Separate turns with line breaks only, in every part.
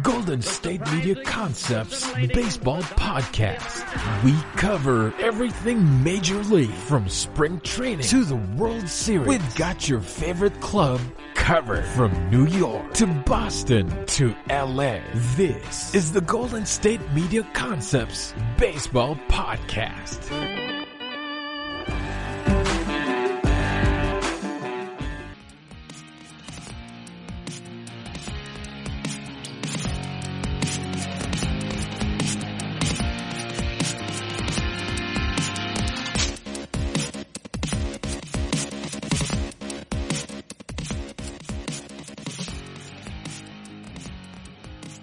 Golden State Media Concepts Baseball Podcast. We cover everything Major League, from spring training to the World Series. We've got your favorite club covered, from New York to Boston to LA. This is the Golden State Media Concepts Baseball Podcast.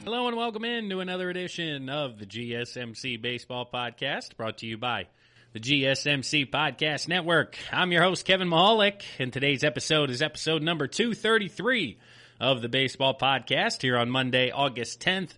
Hello and welcome in to another edition of the GSMC Baseball Podcast, brought to you by the GSMC Podcast Network. I'm your host, Kevin Mahalik, and today's episode is episode number 233 of the Baseball Podcast here on Monday, August 10th.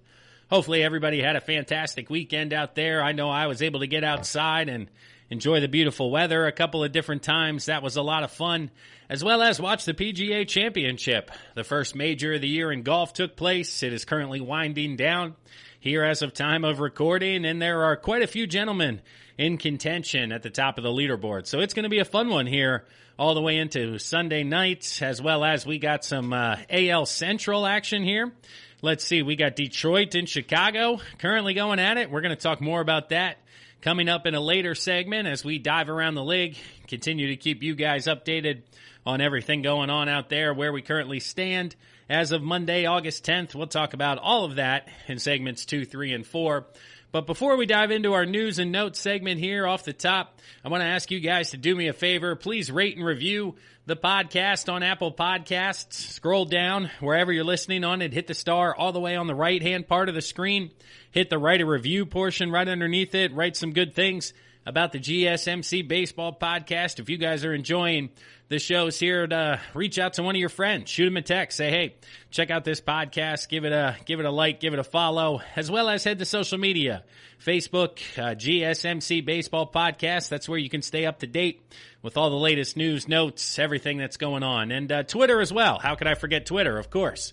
Hopefully everybody had a fantastic weekend out there. I know I was able to get outside and enjoy the beautiful weather a couple of different times. That was a lot of fun, as well as watch the PGA Championship. The first major of the year in golf took place. It is currently winding down here as of time of recording, and there are quite a few gentlemen in contention at the top of the leaderboard. So it's going to be a fun one here all the way into Sunday night, as well as we got some AL Central action here. Let's see, we got Detroit and Chicago currently going at it. We're going to talk more about that coming up in a later segment as we dive around the league, continue to keep you guys updated on everything going on out there, where we currently stand as of Monday, August 10th. We'll talk about all of that in segments 2, 3, and 4. But before we dive into our news and notes segment here off the top, I want to ask you guys to do me a favor. Please rate and review the podcast on Apple Podcasts. Scroll down wherever you're listening on it. Hit the star all the way on the right-hand part of the screen. Hit the write a review portion right underneath it. Write some good things about the GSMC Baseball Podcast. If you guys are enjoying the shows here, to reach out to one of your friends. Shoot them a text. Say, hey, check out this podcast. Give it a like, give it a follow, as well as head to social media. Facebook, GSMC Baseball Podcast. That's where you can stay up to date with all the latest news, notes, everything that's going on. And Twitter as well. How could I forget Twitter? Of course.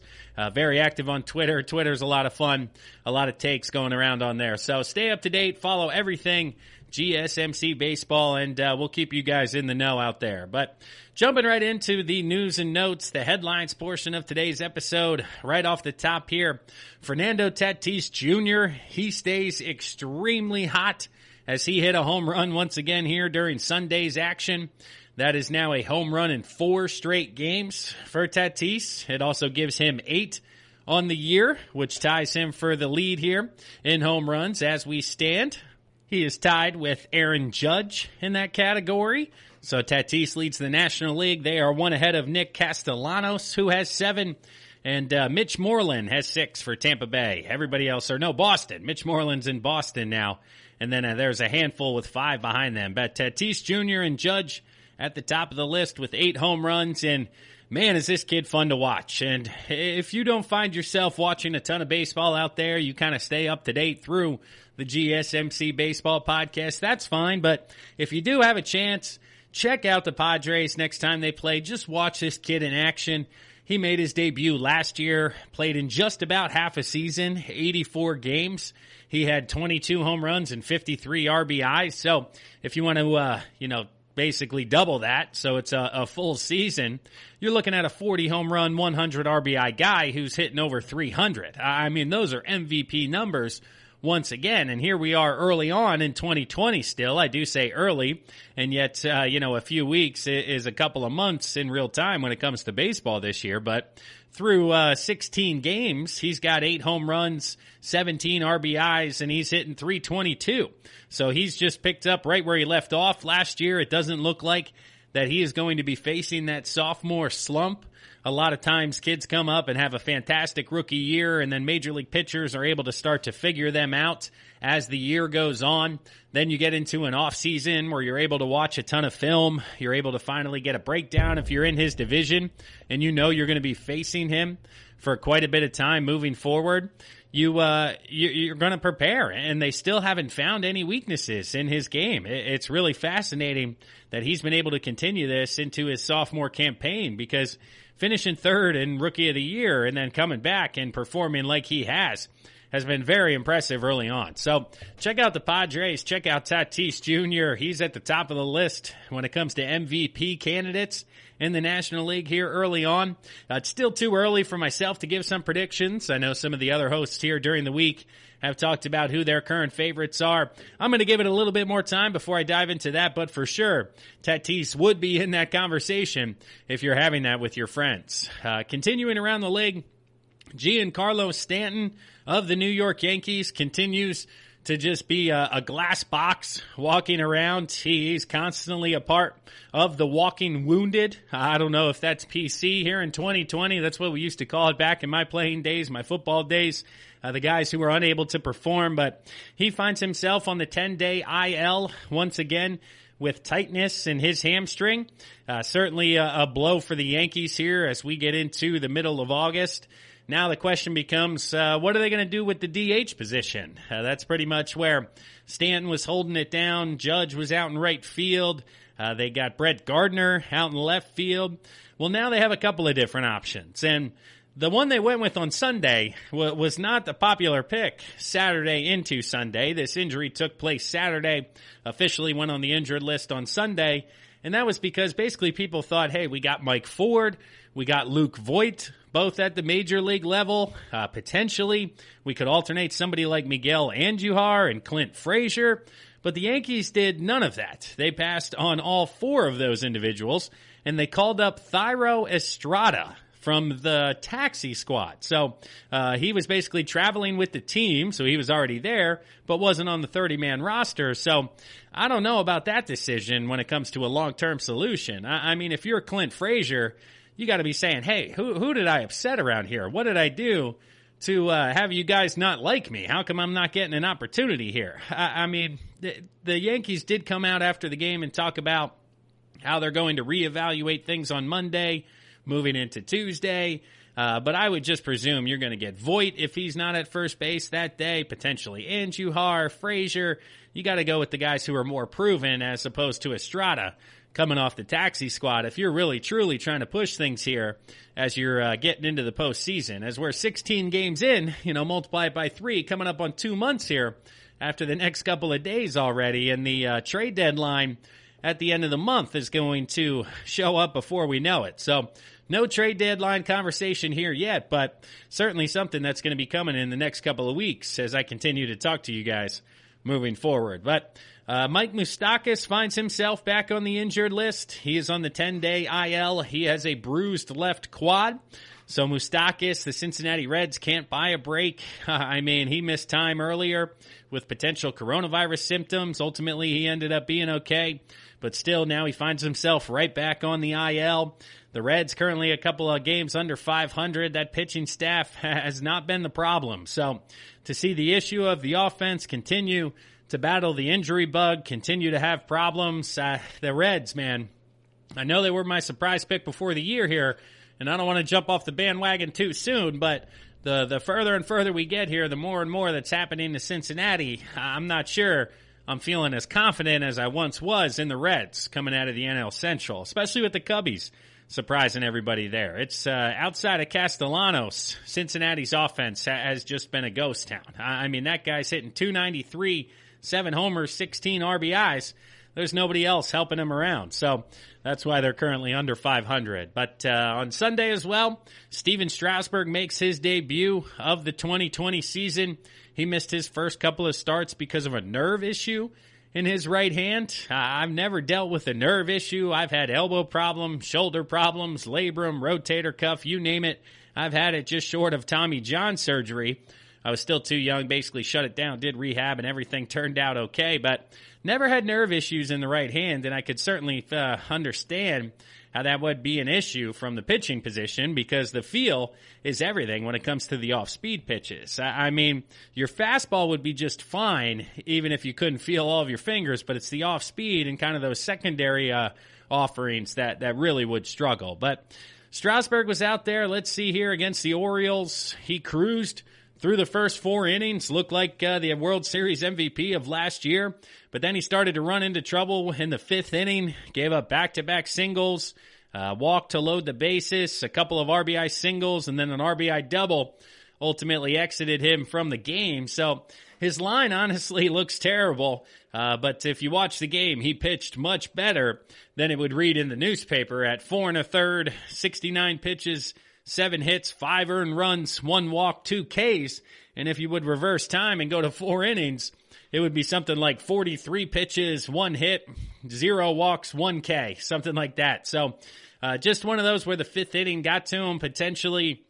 Very active on Twitter. Twitter's a lot of fun. A lot of takes going around on there. So stay up to date. Follow everything GSMC Baseball, and we'll keep you guys in the know out there. But jumping right into the news and notes, the headlines portion of today's episode, right off the top here, Fernando Tatis Jr., he stays extremely hot as he hit a home run once again here during Sunday's action. That is now a home run in 4 straight games for Tatis. It also gives him 8 on the year, which ties him for the lead here in home runs as we stand. He is tied with Aaron Judge in that category. So Tatis leads the National League. They are one ahead of Nick Castellanos, who has 7. And Mitch Moreland has 6 for Tampa Bay. Everybody else, Boston. Mitch Moreland's in Boston now. And then there's a handful with 5 behind them. But Tatis Jr. and Judge at the top of the list with 8 home runs. And man, is this kid fun to watch. And if you don't find yourself watching a ton of baseball out there, you kind of stay up to date through the GSMC Baseball Podcast, that's fine. But if you do have a chance, check out the Padres next time they play. Just watch this kid in action. He made his debut last year, played in just about half a season, 84 games. He had 22 home runs and 53 RBIs. So if you want to, basically double that, so it's a full season, you're looking at a 40 home run, 100 RBI guy who's hitting over 300. I mean, those are MVP numbers once again, and here we are early on in 2020 still. I do say early, and yet, a few weeks is a couple of months in real time when it comes to baseball this year, but through 16 games, he's got 8 home runs, 17 RBIs, and he's hitting 322. So he's just picked up right where he left off last year. It doesn't look like that he is going to be facing that sophomore slump. A lot of times kids come up and have a fantastic rookie year, and then major league pitchers are able to start to figure them out as the year goes on. Then you get into an off season where you're able to watch a ton of film. You're able to finally get a breakdown if you're in his division and you know you're going to be facing him for quite a bit of time moving forward. You're going to prepare, and they still haven't found any weaknesses in his game. It's really fascinating that he's been able to continue this into his sophomore campaign because finishing third in Rookie of the Year and then coming back and performing like he has been very impressive early on. So check out the Padres. Check out Tatis Jr. He's at the top of the list when it comes to MVP candidates in the National League here early on. It's still too early for myself to give some predictions. I know some of the other hosts here during the week have talked about who their current favorites are. I'm going to give it a little bit more time before I dive into that, but for sure, Tatis would be in that conversation if you're having that with your friends. Continuing around the league, Giancarlo Stanton of the New York Yankees continues to just be a glass box walking around. He's constantly a part of the walking wounded. I don't know if that's PC here in 2020. That's what we used to call it back in my playing days, my football days. The guys who were unable to perform, but he finds himself on the 10-day IL once again with tightness in his hamstring. Certainly a blow for the Yankees here as we get into the middle of August. Now the question becomes, what are they going to do with the DH position? That's pretty much where Stanton was holding it down. Judge was out in right field. They got Brett Gardner out in left field. Well, now they have a couple of different options. And the one they went with on Sunday was not the popular pick Saturday into Sunday. This injury took place Saturday, officially went on the injured list on Sunday. And that was because basically people thought, hey, we got Mike Ford, we got Luke Voit, both at the major league level. Potentially, we could alternate somebody like Miguel Andujar and Clint Frazier. But the Yankees did none of that. They passed on all four of those individuals, and they called up Thairo Estrada from the taxi squad. So he was basically traveling with the team, so he was already there, but wasn't on the 30-man roster. So I don't know about that decision when it comes to a long-term solution. I mean, if you're Clint Frazier, you got to be saying, hey, who did I upset around here? What did I do to have you guys not like me? How come I'm not getting an opportunity here? I mean, the Yankees did come out after the game and talk about how they're going to reevaluate things on Monday, moving into Tuesday. But I would just presume you're going to get Voit if he's not at first base that day, potentially Andujar, Frazier. You got to go with the guys who are more proven as opposed to Estrada coming off the taxi squad. If you're really, truly trying to push things here as you're getting into the postseason, as we're 16 games in, multiply it by 3, coming up on 2 months here after the next couple of days already. And the trade deadline at the end of the month is going to show up before we know it. So no trade deadline conversation here yet, but certainly something that's going to be coming in the next couple of weeks as I continue to talk to you guys moving forward. But Mike Moustakas finds himself back on the injured list. He is on the 10-day IL. He has a bruised left quad. So Moustakas, the Cincinnati Reds, can't buy a break. I mean, he missed time earlier with potential coronavirus symptoms. Ultimately, he ended up being okay. But still, now he finds himself right back on the IL. The Reds currently a couple of games under 500. That pitching staff has not been the problem. So to see the issue of the offense continue to battle the injury bug, continue to have problems, the Reds, man, I know they were my surprise pick before the year here, and I don't want to jump off the bandwagon too soon, but the further and further we get here, the more and more that's happening to Cincinnati. I'm not sure I'm feeling as confident as I once was in the Reds coming out of the NL Central, especially with the Cubbies surprising everybody there. It's outside of Castellanos, Cincinnati's offense has just been a ghost town. I mean, that guy's hitting .293, 7 homers, 16 RBIs. There's nobody else helping him around. So that's why they're currently under 500. But on Sunday as well, Steven Strasburg makes his debut of the 2020 season. He missed his first couple of starts because of a nerve issue in his right hand. I've never dealt with a nerve issue. I've had elbow problems, shoulder problems, labrum, rotator cuff, you name it. I've had it just short of Tommy John surgery. I was still too young, basically shut it down, did rehab, and everything turned out okay. But never had nerve issues in the right hand, and I could certainly understand how that would be an issue from the pitching position because the feel is everything when it comes to the off-speed pitches. I mean, your fastball would be just fine even if you couldn't feel all of your fingers, but it's the off-speed and kind of those secondary offerings that really would struggle. But Strasburg was out there, let's see here, against the Orioles. He cruised through the first 4 innings, looked like the World Series MVP of last year, but then he started to run into trouble in the 5th inning, gave up back-to-back singles, walk to load the bases, a couple of RBI singles, and then an RBI double ultimately exited him from the game. So his line honestly looks terrible, but if you watch the game, he pitched much better than it would read in the newspaper at 4 1/3, 69 pitches, 7 hits, 5 earned runs, 1 walk, 2 Ks. And if you would reverse time and go to 4 innings, it would be something like 43 pitches, 1 hit, 0 walks, 1 K, something like that. So just one of those where the 5th inning got to him, potentially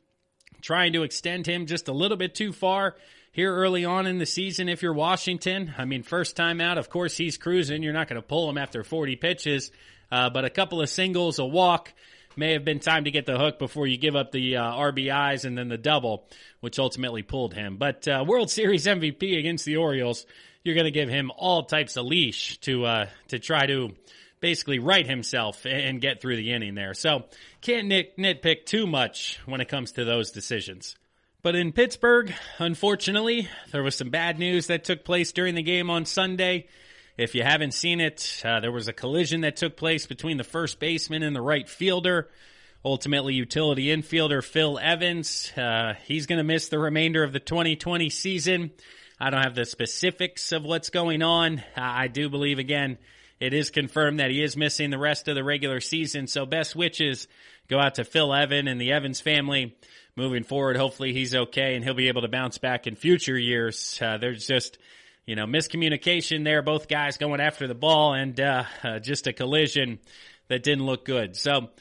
trying to extend him just a little bit too far here early on in the season if you're Washington. I mean, first time out, of course, he's cruising. You're not going to pull him after 40 pitches. But a couple of singles, a walk, may have been time to get the hook before you give up the RBIs and then the double, which ultimately pulled him. But World Series MVP against the Orioles, you're going to give him all types of leash to try to basically right himself and get through the inning there. So can't nitpick too much when it comes to those decisions. But in Pittsburgh, unfortunately, there was some bad news that took place during the game on Sunday. If you haven't seen it, there was a collision that took place between the first baseman and the right fielder. Ultimately, utility infielder Phil Evans, he's going to miss the remainder of the 2020 season. I don't have the specifics of what's going on. I do believe, again, it is confirmed that he is missing the rest of the regular season. So best wishes go out to Phil Evans and the Evans family moving forward. Hopefully he's okay and he'll be able to bounce back in future years. There's just, miscommunication there. Both guys going after the ball and just a collision that didn't look good. So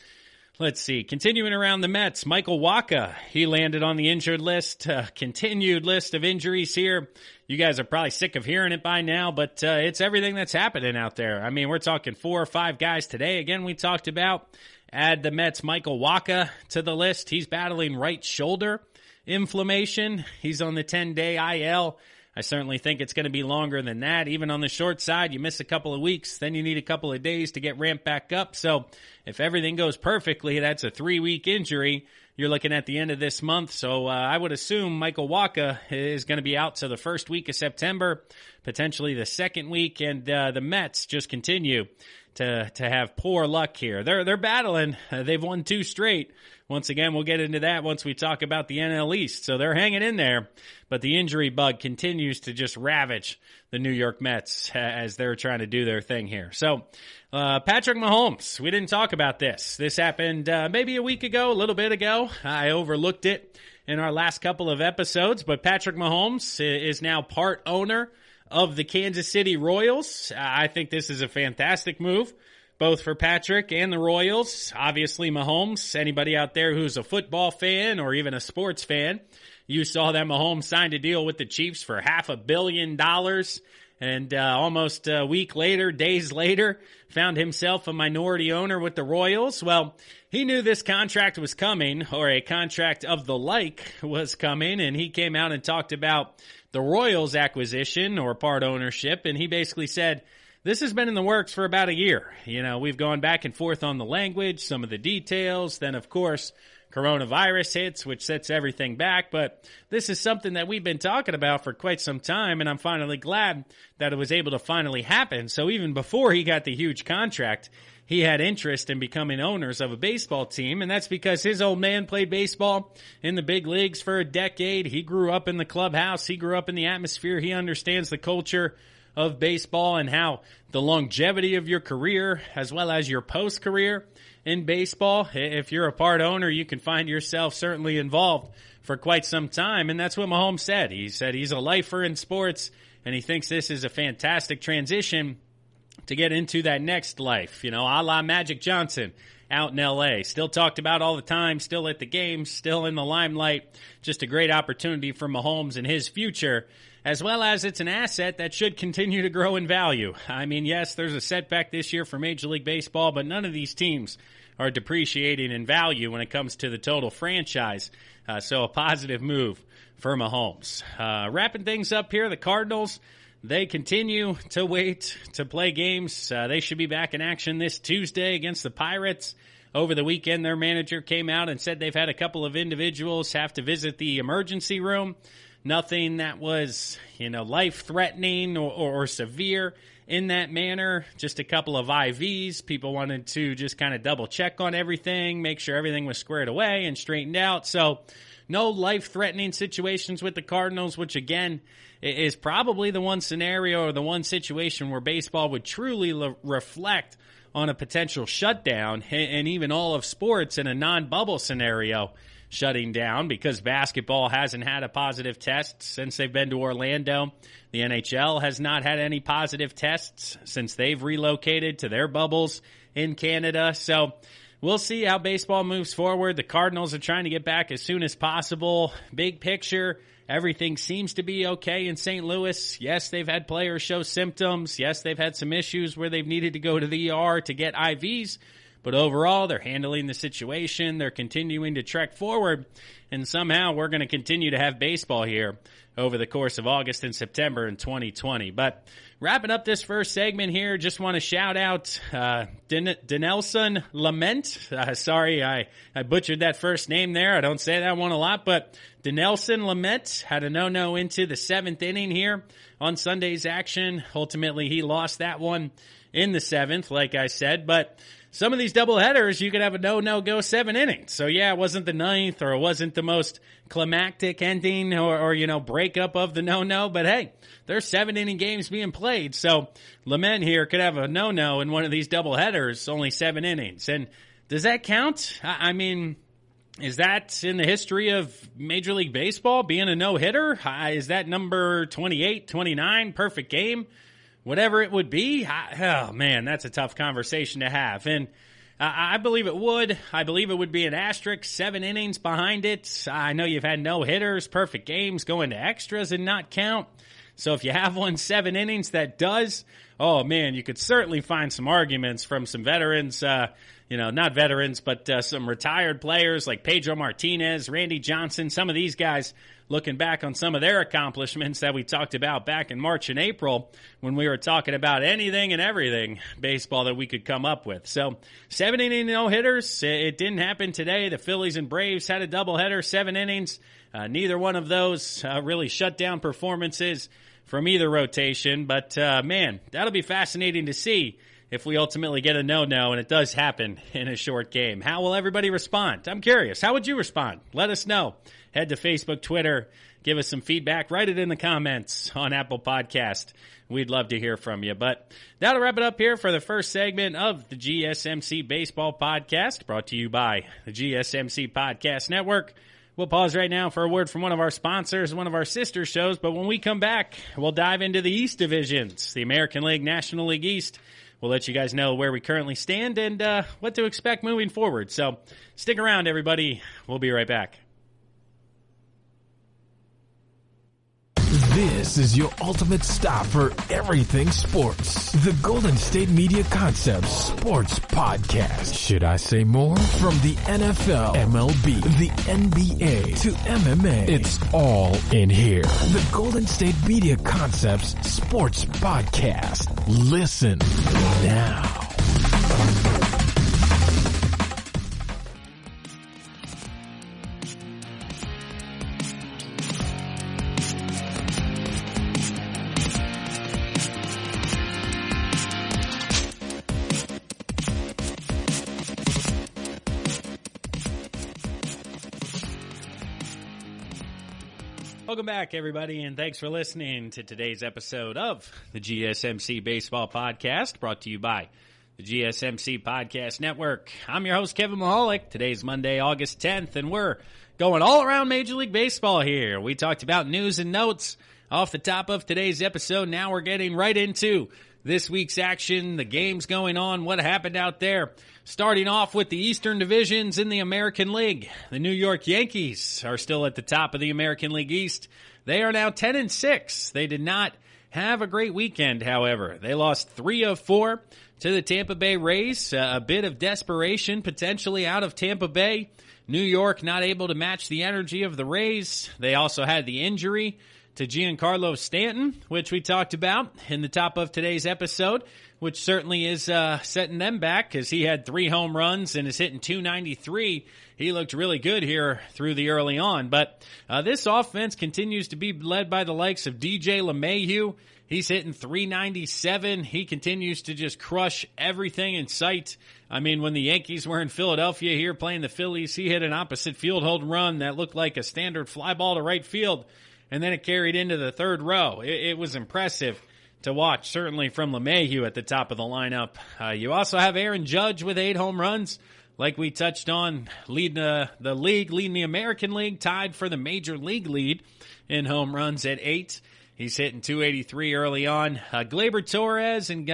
let's see. Continuing around the Mets, Michael Wacha, he landed on the injured list. Continued list of injuries here. You guys are probably sick of hearing it by now, but it's everything that's happening out there. I mean, we're talking 4 or 5 guys today. Again, we talked about add the Mets' Michael Wacha to the list. He's battling right shoulder inflammation. He's on the 10-day IL. I certainly think it's going to be longer than that. Even on the short side, you miss a couple of weeks, then you need a couple of days to get ramped back up. So if everything goes perfectly, that's a 3-week injury. You're looking at the end of this month. So I would assume Michael Wacha is going to be out to the first week of September, potentially the second week, and the Mets just continue to have poor luck here. They're battling. They've won 2 straight. Once again, we'll get into that once we talk about the NL East. So they're hanging in there, but the injury bug continues to just ravage the New York Mets as they're trying to do their thing here. So Patrick Mahomes, we didn't talk about this. This happened maybe a week ago, a little bit ago. I overlooked it in our last couple of episodes, but Patrick Mahomes is now part owner of the Kansas City Royals. I think this is a fantastic move, both for Patrick and the Royals. Obviously, Mahomes, anybody out there who's a football fan or even a sports fan, you saw that Mahomes signed a deal with the Chiefs for $500 million. And almost a week later, days later, found himself a minority owner with the Royals. Well, he knew this contract was coming, or a contract of the like was coming, and he came out and talked about the Royals acquisition or part ownership, and he basically said, this has been in the works for about a year. We've gone back and forth on the language, some of the details. Then, of course, coronavirus hits, which sets everything back. But this is something that we've been talking about for quite some time, and I'm finally glad that it was able to finally happen. So even before he got the huge contract, he had interest in becoming owners of a baseball team, and that's because his old man played baseball in the big leagues for a decade. He grew up in the clubhouse. He grew up in the atmosphere. He understands the culture of baseball and how the longevity of your career as well as your post-career in baseball, if you're a part owner, you can find yourself certainly involved for quite some time. And that's what Mahomes said. He said he's a lifer in sports, and he thinks this is a fantastic transition to get into that next life, a la Magic Johnson out in L.A. Still talked about all the time, still at the games, still in the limelight. Just a great opportunity for Mahomes and his future, as well as it's an asset that should continue to grow in value. I mean, yes, there's a setback this year for Major League Baseball, but none of these teams are depreciating in value when it comes to the total franchise. So a positive move for Mahomes. Wrapping things up here, the Cardinals, they continue to wait to play games. They should be back in action this Tuesday against the Pirates. Over the weekend, their manager came out and said they've had a couple of individuals have to visit the emergency room. Nothing that was, life-threatening or severe in that manner. Just a couple of IVs. People wanted to just kind of double check on everything, make sure everything was squared away and straightened out. So no life-threatening situations with the Cardinals, which again is probably the one scenario or the one situation where baseball would truly reflect on a potential shutdown, and even all of sports in a non-bubble scenario shutting down, because basketball hasn't had a positive test since they've been to Orlando. The NHL has not had any positive tests since they've relocated to their bubbles in Canada. So we'll see how baseball moves forward. The Cardinals are trying to get back as soon as possible. Big picture, everything seems to be okay in St. Louis. Yes, they've had players show symptoms. Yes, they've had some issues where they've needed to go to the ER to get IVs. But overall, they're handling the situation. They're continuing to trek forward. And somehow we're going to continue to have baseball here over the course of August and September in 2020. But wrapping up this first segment here, just want to shout out Dinelson Lament. Sorry, I butchered that first name there. I don't say that one a lot. But Dinelson Lament had a no-no into the 7th inning here on Sunday's action. Ultimately, he lost that one in the 7th, like I said. But some of these doubleheaders, you could have a no-go 7 innings. So, yeah, it wasn't the 9th, or it wasn't the most climactic ending or breakup of the no-no. But, hey, there's 7-inning games being played. So, Lament here could have a no-no in one of these doubleheaders, only 7 innings. And does that count? I mean, is that in the history of Major League Baseball, being a no-hitter? Is that number 28, 29, perfect game? Whatever it would be, oh man, that's a tough conversation to have. And I believe it would. I believe it would be an asterisk, 7 innings behind it. I know you've had no hitters, perfect games, go into extras and not count. So if you have one 7 innings that does, oh man, you could certainly find some arguments from some veterans, not veterans, but some retired players like Pedro Martinez, Randy Johnson, some of these guys looking back on some of their accomplishments that we talked about back in March and April when we were talking about anything and everything baseball that we could come up with. So 7 inning no-hitters, it didn't happen today. The Phillies and Braves had a doubleheader, 7 innings. Neither one of those really shut down performances from either rotation. But, man, that'll be fascinating to see if we ultimately get a no-no and it does happen in a short game. How will everybody respond? I'm curious. How would you respond? Let us know. Head to Facebook, Twitter, give us some feedback. Write it in the comments on Apple Podcast. We'd love to hear from you. But that'll wrap it up here for the first segment of the GSMC Baseball Podcast, brought to you by the GSMC Podcast Network. We'll pause right now for a word from one of our sponsors, one of our sister shows. But when we come back, we'll dive into the East divisions, the American League, National League East. We'll let you guys know where we currently stand and what to expect moving forward. So stick around, everybody. We'll be right back.
This is your ultimate stop for everything sports. The Golden State Media Concepts Sports Podcast. Should I say more? From the NFL, MLB, the NBA to MMA, it's all in here. The Golden State Media Concepts Sports Podcast. Listen now.
Welcome back, everybody, and thanks for listening to today's episode of the GSMC Baseball Podcast, brought to you by the GSMC Podcast Network. I'm your host, Kevin Mahalik. Today's Monday, August 10th, and we're going all around Major League Baseball here. We talked about news and notes off the top of today's episode. Now we're getting right into this week's action, the games going on, what happened out there. Starting off with the Eastern divisions in the American League. The New York Yankees are still at the top of the American League East. They are now 10-6. They did not have a great weekend, however. They lost 3 of 4 to the Tampa Bay Rays. A bit of desperation potentially out of Tampa Bay. New York not able to match the energy of the Rays. They also had the injury to Giancarlo Stanton, which we talked about in the top of today's episode, which certainly is setting them back because he had 3 home runs and is hitting .293. He looked really good here through the early on. But this offense continues to be led by the likes of DJ LeMahieu He's hitting .397. He continues to just crush everything in sight. I mean, when the Yankees were in Philadelphia here playing the Phillies, he hit an opposite field home run that looked like a standard fly ball to right field, and then it carried into the third row. It was impressive to watch, certainly from LeMahieu at the top of the lineup. You also have Aaron Judge with 8 home runs, like we touched on, leading the American League, tied for the Major League lead in home runs at 8. He's hitting .283 early on. Gleyber Torres and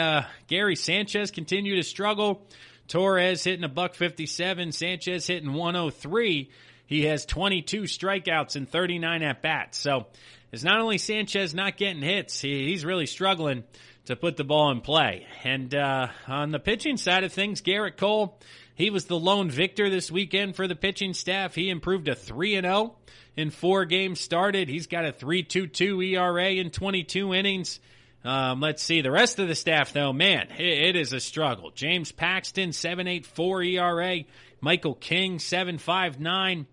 Gary Sanchez continue to struggle. Torres hitting $157, Sanchez hitting .103. He has 22 strikeouts and 39 at-bats. So it's not only Sanchez not getting hits, he's really struggling to put the ball in play. And on the pitching side of things, Garrett Cole, he was the lone victor this weekend for the pitching staff. He improved to 3-0 in 4 games started. He's got a 3.22 ERA in 22 innings. Let's see. The rest of the staff, though, man, it is a struggle. James Paxton, 7.84 ERA. Michael King, 7.59.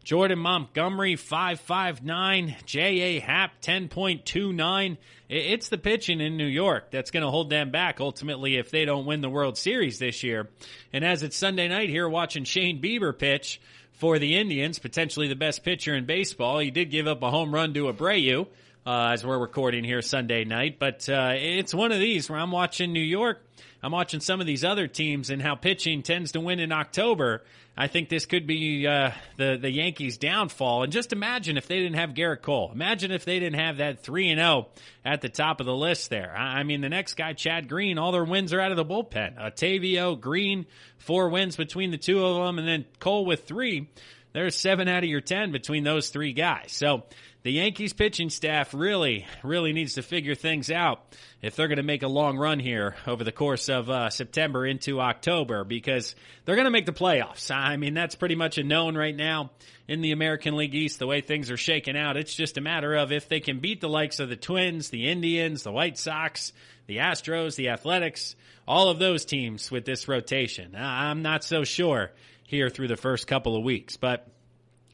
Jordan Montgomery, 5.59. J.A. Happ, 10.29. It's the pitching in New York that's going to hold them back, ultimately, if they don't win the World Series this year. And as it's Sunday night here watching Shane Bieber pitch for the Indians, potentially the best pitcher in baseball. He did give up a home run to Abreu as we're recording here Sunday night. But it's one of these where I'm watching New York. I'm watching some of these other teams and how pitching tends to win in October. I think this could be the Yankees' downfall. And just imagine if they didn't have Garrett Cole. Imagine if they didn't have that 3-0 at the top of the list there. I mean, the next guy, Chad Green, all their wins are out of the bullpen. Tavio, Green, 4 wins between the two of them, and then Cole with 3. There's 7 out of your 10 between those 3 guys. So the Yankees pitching staff really needs to figure things out if they're going to make a long run here over the course of September into October, because they're going to make the playoffs. I mean, that's pretty much a known right now in the American League East, the way things are shaking out. It's just a matter of if they can beat the likes of the Twins, the Indians, the White Sox, the Astros, the Athletics, all of those teams with this rotation. I'm not so sure here through the first couple of weeks, but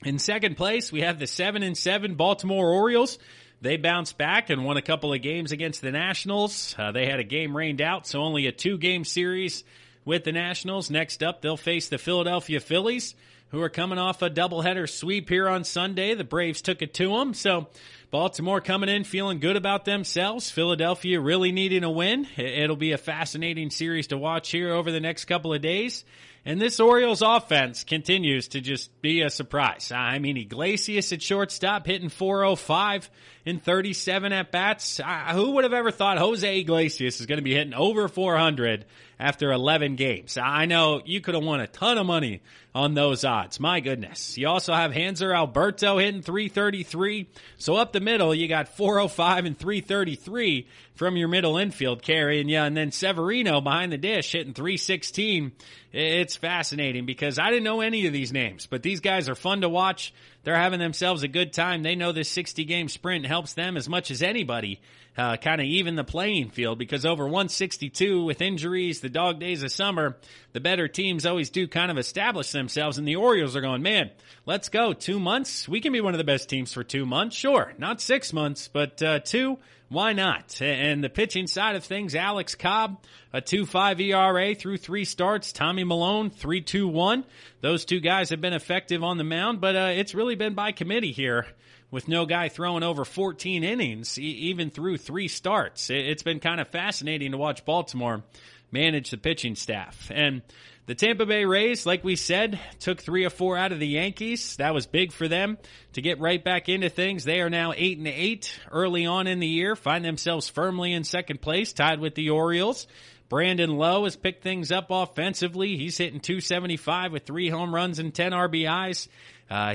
in second place, we have the 7-7 Baltimore Orioles. They bounced back and won a couple of games against the Nationals. They had a game rained out, so only a 2-game series with the Nationals. Next up, they'll face the Philadelphia Phillies, who are coming off a doubleheader sweep here on Sunday. The Braves took it to them, so Baltimore coming in feeling good about themselves. Philadelphia really needing a win. It'll be a fascinating series to watch here over the next couple of days. And this Orioles offense continues to just be a surprise. I mean, Iglesias at shortstop hitting .405 in 37 at-bats. Who would have ever thought Jose Iglesias is going to be hitting over .400 after 11 games? I know you could have won a ton of money on those odds. My goodness. You also have Hanser Alberto hitting .333. So up the middle, you got .405 and .333 from your middle infield carrying you. And then Severino behind the dish hitting .316. It's fascinating because I didn't know any of these names, but these guys are fun to watch. They're having themselves a good time. They know this 60-game sprint helps them as much as anybody kind of even the playing field, because over 162 with injuries, the dog days of summer, the better teams always do kind of establish themselves, and the Orioles are going, man, let's go. 2 months? We can be one of the best teams for 2 months. Sure, not 6 months, but 2, why not? And the pitching side of things, Alex Cobb, a 2.5 ERA through 3 starts. Tommy Malone, 3.21. Those 2 guys have been effective on the mound, but it's really been by committee here with no guy throwing over 14 innings, even through 3 starts. It's been kind of fascinating to watch Baltimore manage the pitching staff. And the Tampa Bay Rays, like we said, took 3 or 4 out of the Yankees. That was big for them to get right back into things. They are now 8-8 early on in the year, find themselves firmly in second place, tied with the Orioles. Brandon Lowe has picked things up offensively. He's hitting .275 with 3 home runs and 10 RBIs.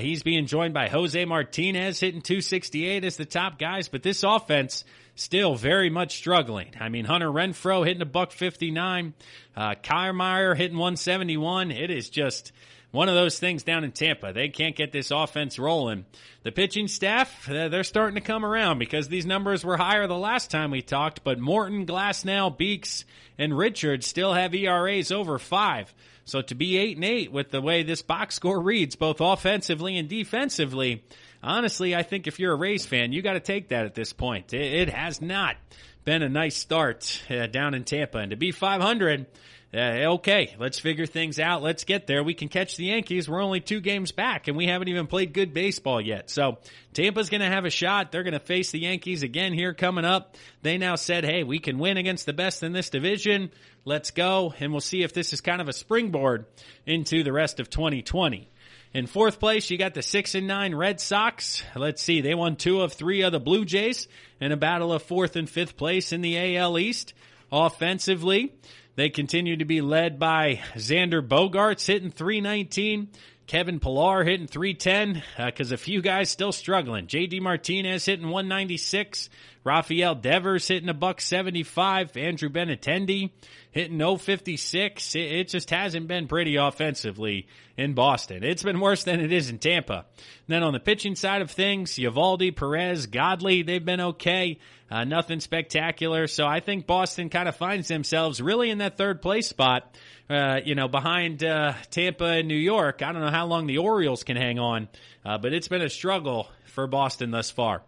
He's being joined by Jose Martinez hitting .268 as the top guys, but this offense still very much struggling. I mean, Hunter Renfroe hitting $159, Kiermaier hitting .171. It is just one of those things down in Tampa. They can't get this offense rolling. The pitching staff, they're starting to come around because these numbers were higher the last time we talked, but Morton, Glasnow, Beeks, and Richards still have ERAs over 5. So to be 8-8 with the way this box score reads, both offensively and defensively, honestly, I think if you're a Rays fan, you got to take that at this point. It has not been a nice start down in Tampa. And to be 500, okay, let's figure things out. Let's get there. We can catch the Yankees. We're only 2 games back, and we haven't even played good baseball yet. So Tampa's going to have a shot. They're going to face the Yankees again here coming up. They now said, hey, we can win against the best in this division. Let's go, and we'll see if this is kind of a springboard into the rest of 2020. In 4th place, you got the 6-9 Red Sox. Let's see, they won 2 of 3 of the Blue Jays in a battle of 4th and 5th place in the AL East. Offensively, they continue to be led by Xander Bogaerts hitting .319, Kevin Pillar hitting .310, because a few guys still struggling. J.D. Martinez hitting .196, Rafael Devers hitting $175, Andrew Benintendi hitting .056. It just hasn't been pretty offensively in Boston. It's been worse than it is in Tampa. And then on the pitching side of things, Eovaldi, Perez, Godley, they've been okay. Nothing spectacular. So I think Boston kind of finds themselves really in that 3rd place spot, behind Tampa and New York. I don't know how long the Orioles can hang on, but it's been a struggle for Boston thus far.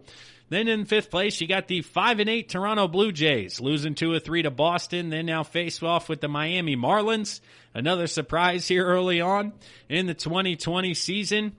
Then in 5th place, you got the 5-8 Toronto Blue Jays, losing 2 of 3 to Boston. They now face off with the Miami Marlins. Another surprise here early on in the 2020 season.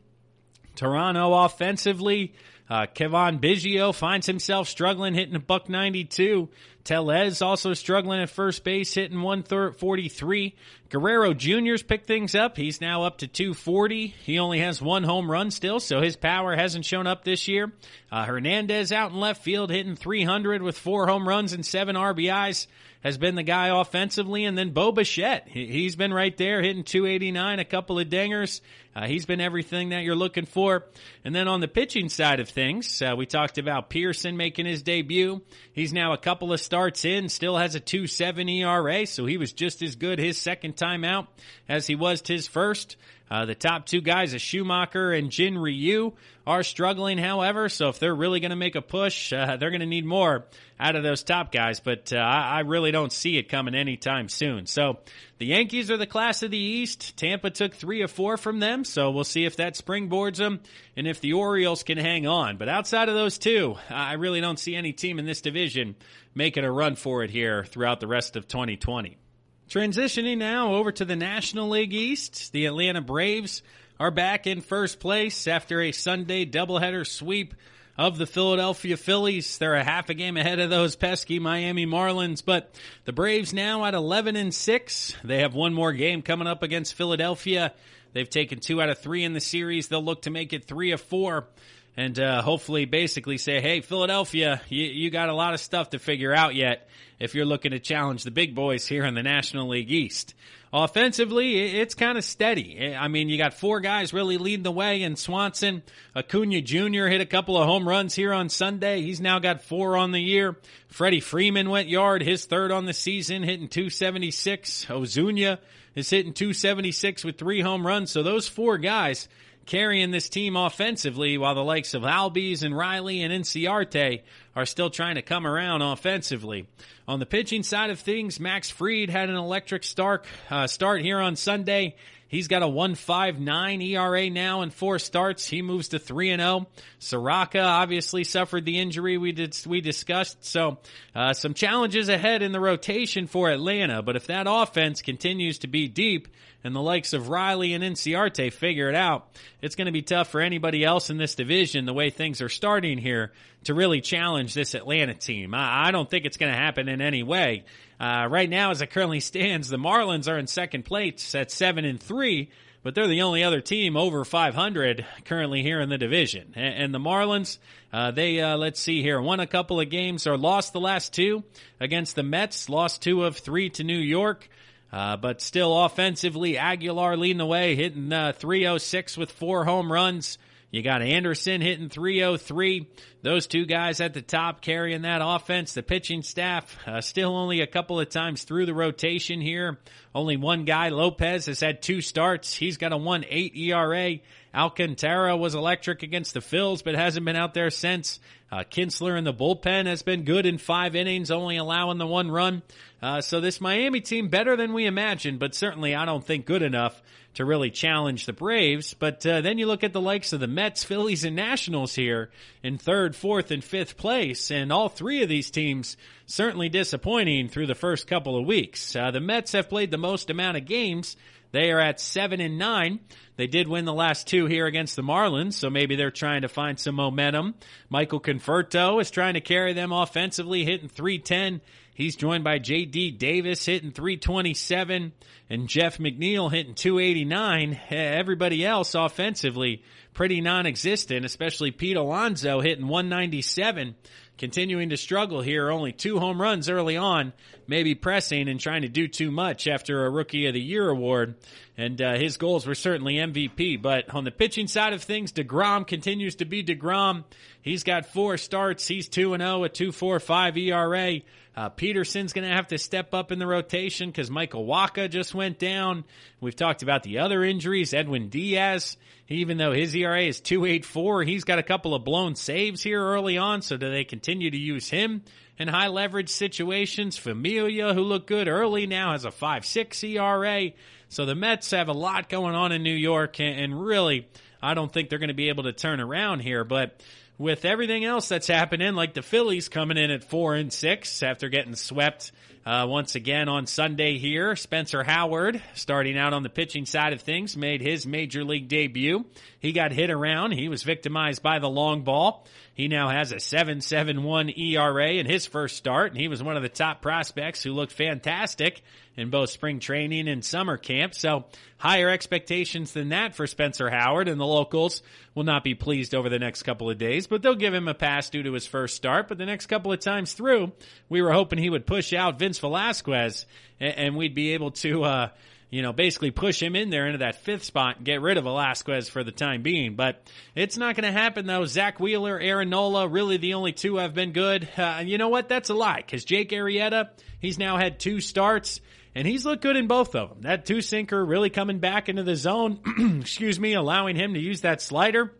Toronto offensively, Kevin Biggio finds himself struggling, hitting $192. Tellez also struggling at first base, hitting .143. Guerrero Jr.'s picked things up. He's now up to .240. He only has 1 home run still, so his power hasn't shown up this year. Hernandez out in left field, hitting .300 with 4 home runs and 7 RBIs. Has been the guy offensively. And then Bo Bichette, he's been right there hitting .289, a couple of dingers. He's been everything that you're looking for. And then on the pitching side of things, we talked about Pearson making his debut. He's now a couple of starts in, still has a 2.7 ERA, so he was just as good his second time out as he was his first. The top 2 guys, Schumacher and Jin Ryu, are struggling, however, so if they're really going to make a push, they're going to need more out of those top guys, but I really don't see it coming anytime soon. So the Yankees are the class of the East. Tampa took 3 of 4 from them, so we'll see if that springboards them and if the Orioles can hang on. But outside of those 2, I really don't see any team in this division making a run for it here throughout the rest of 2020. Transitioning now over to the National League East, the Atlanta Braves are back in first place after a Sunday doubleheader sweep of the Philadelphia Phillies. They're a half a game ahead of those pesky Miami Marlins, but the Braves now at 11-6. They have 1 more game coming up against Philadelphia. They've taken 2 out of 3 in the series. They'll look to make it 3 of 4. And hopefully basically say, hey, Philadelphia, you got a lot of stuff to figure out yet if you're looking to challenge the big boys here in the National League East. Offensively, it's kind of steady. I mean, you got 4 guys really leading the way in Swanson. Acuna Jr. hit a couple of home runs here on Sunday. He's now got 4 on the year. Freddie Freeman went yard, his 3rd on the season, hitting .276. Ozuna is hitting .276 with 3 home runs. So those 4 guys carrying this team offensively, while the likes of Albies and Riley and Inciarte are still trying to come around offensively. On the pitching side of things, Max Fried had an electric start here on Sunday. He's got a 1.59 ERA now in 4 starts. He moves to 3-0. Soraka obviously suffered the injury we discussed. So some challenges ahead in the rotation for Atlanta. But if that offense continues to be deep and the likes of Riley and Inciarte figure it out, it's going to be tough for anybody else in this division, the way things are starting here, to really challenge this Atlanta team. I don't think it's going to happen in any way. Right now, as it currently stands, the Marlins are in second place at 7-3, but they're the only other team over 500 currently here in the division. And the Marlins, let's see here, won a couple of games or lost the last 2 against the Mets, lost 2 of 3 to New York. But still offensively, Aguilar leading the way, hitting .306 with 4 home runs. You got Anderson hitting .303. Those 2 guys at the top carrying that offense. The pitching staff still only a couple of times through the rotation here Only one guy, Lopez, has had 2 starts. He's got a 1.8 ERA. Alcantara was electric against the Phils, but hasn't been out there since. Kinsler in the bullpen has been good in 5 innings, only allowing the 1 run. So this Miami team better than we imagined, but certainly I don't think good enough to really challenge the Braves. But then you look at the likes of the Mets, Phillies, and Nationals here in 3rd, 4th, and 5th place, and all 3 of these teams certainly disappointing through the first couple of weeks. The Mets have played the most amount of games. They are at 7-9. They did win the last 2 here against the Marlins, so maybe they're trying to find some momentum. Michael Conforto is trying to carry them offensively, hitting .310. He's joined by J.D. Davis hitting .327 and Jeff McNeil hitting .289. Everybody else offensively pretty non-existent, especially Pete Alonso hitting .197. Continuing to struggle here, only 2 home runs early on, maybe pressing and trying to do too much after a Rookie of the Year award. And his goals were certainly MVP. But on the pitching side of things, DeGrom continues to be DeGrom. He's got 4 starts. He's 2-0, a 2.45 ERA. Peterson's going to have to step up in the rotation because Michael Wacha just went down. We've talked about the other injuries. Edwin Diaz, even though his ERA is 2.84, he's got a couple of blown saves here early on. So do they continue to use him in high leverage situations? Familia, who looked good early, now has a 5.6 ERA. So the Mets have a lot going on in New York, and really, I don't think they're going to be able to turn around here. But with everything else that's happening, like the Phillies coming in at 4-6 after getting swept once again on Sunday here. Spencer Howard, starting out on the pitching side of things, made his major league debut. He got hit around. He was victimized by the long ball. He now has a 7.71 ERA in his first start, and he was one of the top prospects who looked fantastic in both spring training and summer camp. So higher expectations than that for Spencer Howard, and the locals will not be pleased over the next couple of days, but they'll give him a pass due to his first start. But the next couple of times through, we were hoping he would push out Vince Velasquez, and we'd be able to basically push him in there into that 5th spot and get rid of Velasquez for the time being. But it's not going to happen, though. Zach Wheeler, Aaron Nola, really the only 2 have been good. You know what? That's a lie, because Jake Arrieta, he's now had 2 starts, and he's looked good in both of them. That 2-sinker really coming back into the zone, allowing him to use that slider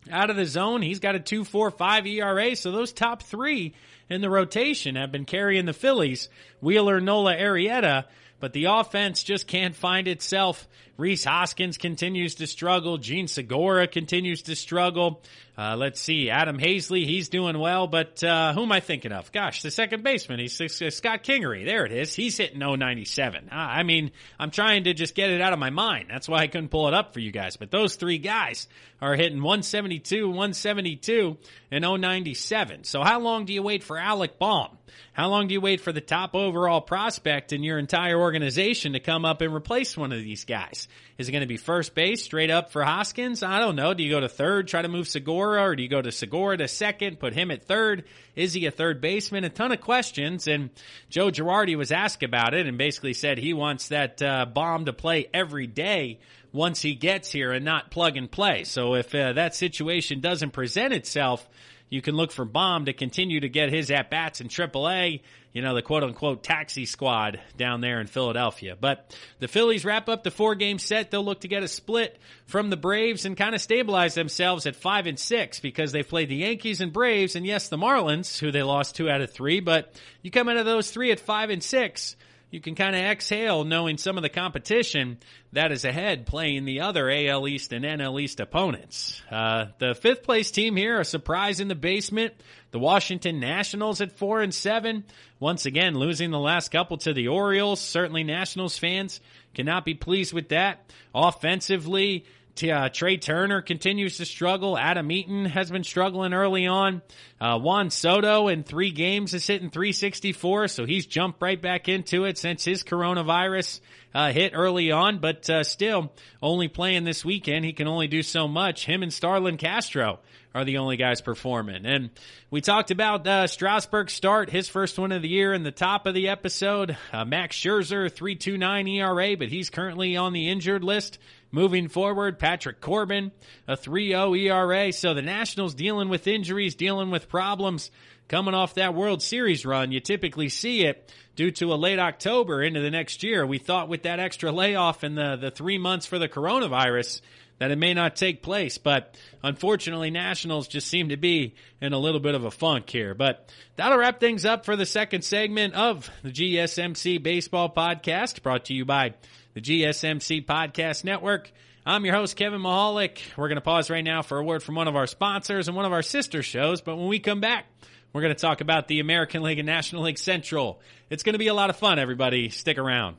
out of the zone. He's got a 2.45 ERA, so those top 3 in the rotation have been carrying the Phillies, Wheeler, Nola, Arrieta. But the offense just can't find itself. Rhys Hoskins continues to struggle. Gene Segura continues to struggle. Let's see. Adam Hazley, he's doing well. But who am I thinking of? Gosh, the second baseman. He's Scott Kingery. There it is. He's hitting .097. I'm trying to just get it out of my mind. That's why I couldn't pull it up for you guys. But those 3 guys are hitting 172, 172, and .097. So how long do you wait for Alec Baum? How long do you wait for the top overall prospect in your entire organization to come up and replace one of these guys? Is it going to be first base straight up for Hoskins? I don't know. Do you go to 3rd, try to move Segura, or do you go to Segura to 2nd, put him at 3rd? Is he a 3rd baseman? A ton of questions, and Joe Girardi was asked about it and basically said he wants that Baum to play every day once he gets here and not plug and play. So if that situation doesn't present itself, you can look for Baum to continue to get his at-bats in AAA, the quote-unquote taxi squad down there in Philadelphia. But the Phillies wrap up the 4-game set. They'll look to get a split from the Braves and kind of stabilize themselves at 5-6 because they've played the Yankees and Braves, and yes, the Marlins, who they lost 2 out of 3. But you come out of those 3 at 5-6, you can kind of exhale knowing some of the competition that is ahead playing the other AL East and NL East opponents. The 5th place team here, a surprise in the basement. The Washington Nationals at 4-7. Once again, losing the last couple to the Orioles. Certainly Nationals fans cannot be pleased with that. Offensively, Trey Turner continues to struggle. Adam Eaton has been struggling early on. Juan Soto in 3 games is hitting .364, so he's jumped right back into it since his coronavirus hit early on, but still only playing this weekend. He can only do so much. Him and Starlin Castro are the only guys performing. And we talked about Strasburg's start, his first one of the year in the top of the episode. Max Scherzer, 3.29 ERA, but he's currently on the injured list Moving forward, Patrick Corbin, a 3.0 ERA. So the Nationals dealing with injuries, dealing with problems. Coming off that World Series run, you typically see it due to a late October into the next year. We thought with that extra layoff and the 3 months for the coronavirus that it may not take place. But unfortunately, Nationals just seem to be in a little bit of a funk here. But that'll wrap things up for the second segment of the GSMC Baseball Podcast, brought to you by the GSMC Podcast Network. I'm your host, Kevin Mahalik. We're going to pause right now for a word from one of our sponsors and one of our sister shows. But when we come back, we're going to talk about the American League and National League Central. It's going to be a lot of fun, everybody. Stick around.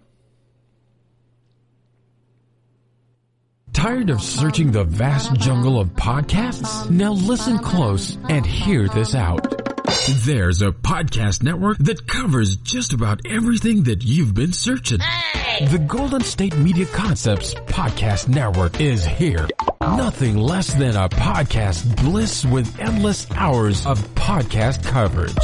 Tired of searching the vast jungle of podcasts? Now listen close and hear this out. There's a podcast network that covers just about everything that you've been searching. Hey! The Golden State Media Concepts Podcast Network is here. Nothing less than a podcast bliss with endless hours of podcast coverage.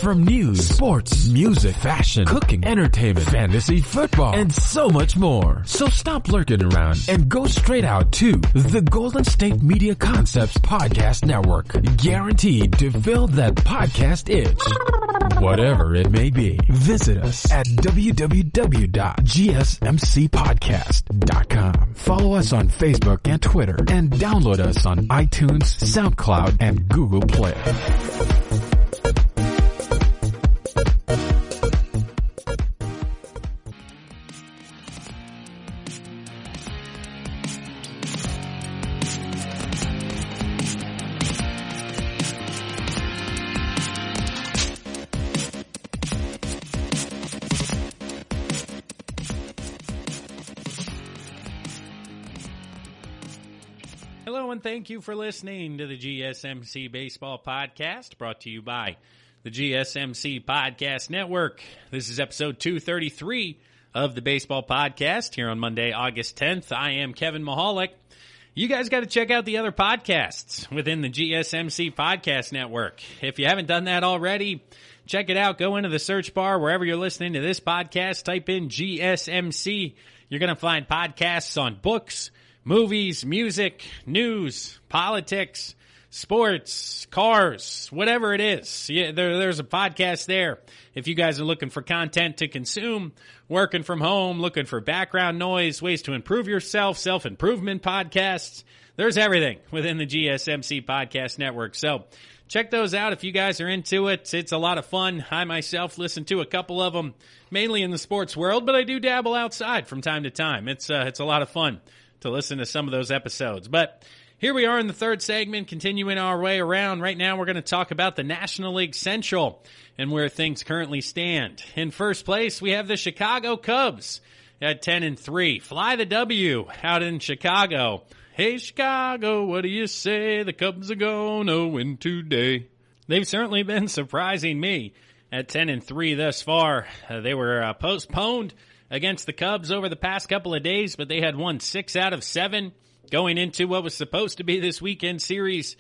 From news, sports, music, fashion, cooking, entertainment, fantasy, football, and so much more. So stop lurking around and go straight out to the Golden State Media Concepts Podcast Network. Guaranteed to fill that podcast itch. Whatever it may be. Visit us at www.gsmcpodcast.com. Follow us on Facebook and Twitter, and download us on iTunes, SoundCloud, and Google Play.
Hello and thank you for listening to the GSMC Baseball Podcast, brought to you by the GSMC Podcast Network. This is episode 233 of the Baseball Podcast here on Monday, August 10th. I am Kevin Mahalik. You guys got to check out the other podcasts within the GSMC Podcast Network. If you haven't done that already, check it out. Go into the search bar wherever you're listening to this podcast. Type in GSMC. You're going to find podcasts on books, movies, music, news, politics, sports, cars, whatever it is. Yeah, there's a podcast there. If you guys are looking for content to consume, working from home, looking for background noise, ways to improve yourself, self-improvement podcasts, there's everything within the GSMC Podcast Network. So check those out if you guys are into it. It's a lot of fun. I myself listen to a couple of them, mainly in the sports world, but I do dabble outside from time to time. It's a lot of fun to listen to some of those episodes. But here we are in the third segment, continuing our way around. Right now we're going to talk about the National League Central and where things currently stand. In first place, we have the Chicago Cubs at 10-3. Fly the W out in Chicago. Hey, Chicago, what do you say? The Cubs are gonna win today. They've certainly been surprising me at 10-3 thus far. They were postponed against the Cubs over the past couple of days, but they had won 6 out of 7 going into what was supposed to be this weekend series.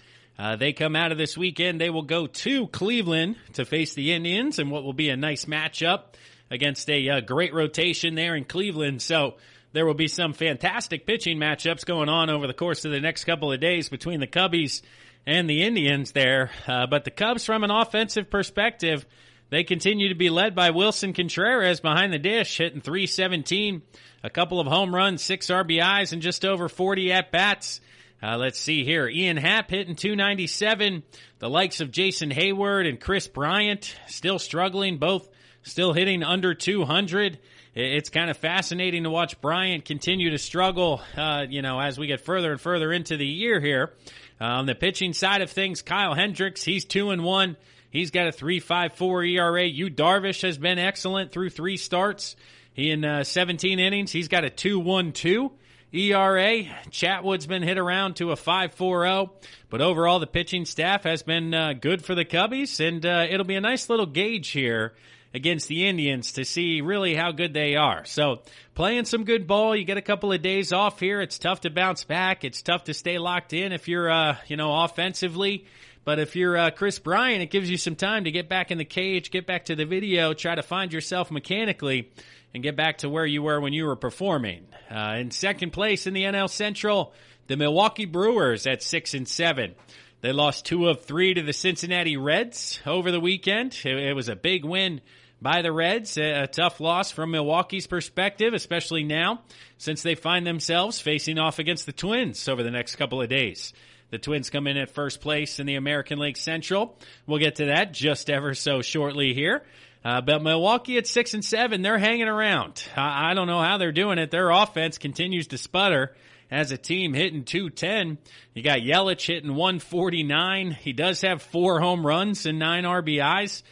They come out of this weekend. They will go to Cleveland to face the Indians in what will be a nice matchup against a great rotation there in Cleveland. So there will be some fantastic pitching matchups going on over the course of the next couple of days between the Cubbies and the Indians there. But the Cubs, from an offensive perspective, they continue to be led by Wilson Contreras behind the dish, hitting .317, a couple of home runs, 6 RBIs, and just over 40 at-bats. Let's see here. Ian Happ hitting .297. The likes of Jason Hayward and Chris Bryant still struggling, both still hitting under .200. It's kind of fascinating to watch Bryant continue to struggle, as we get further and further into the year here. On the pitching side of things, Kyle Hendricks, he's 2-1. He's got a 3.54 ERA. Yu Darvish has been excellent through 3 starts. He in 17 innings, he's got a 2.12 ERA. Chatwood's been hit around to a 5.40. But overall, the pitching staff has been good for the Cubbies, and it'll be a nice little gauge here against the Indians to see really how good they are. So playing some good ball. You get a couple of days off here. It's tough to bounce back. It's tough to stay locked in if you're, offensively. But if you're Chris Bryant, it gives you some time to get back in the cage, get back to the video, try to find yourself mechanically, and get back to where you were when you were performing. In second place in the NL Central, the Milwaukee Brewers at 6-7. They lost 2 of 3 to the Cincinnati Reds over the weekend. It was a big win by the Reds, a tough loss from Milwaukee's perspective, especially now since they find themselves facing off against the Twins over the next couple of days. The Twins come in at first place in the American League Central. We'll get to that just ever so shortly here. But Milwaukee at 6-7, they're hanging around. I don't know how they're doing it. Their offense continues to sputter as a team, hitting .210. You got Yelich hitting .149. He does have 4 home runs and 9 RBIs.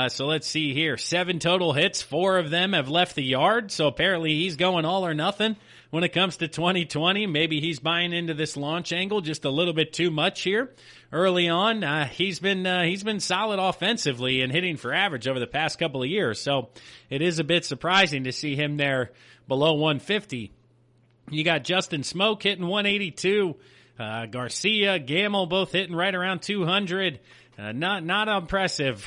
So let's see here. 7 total hits. 4 of them have left the yard. So apparently he's going all or nothing when it comes to 2020. Maybe he's buying into this launch angle just a little bit too much here early on. He's been solid offensively and hitting for average over the past couple of years. So it is a bit surprising to see him there below 150. You got Justin Smoke hitting 182. Garcia, Gamble both hitting right around 200. Not impressive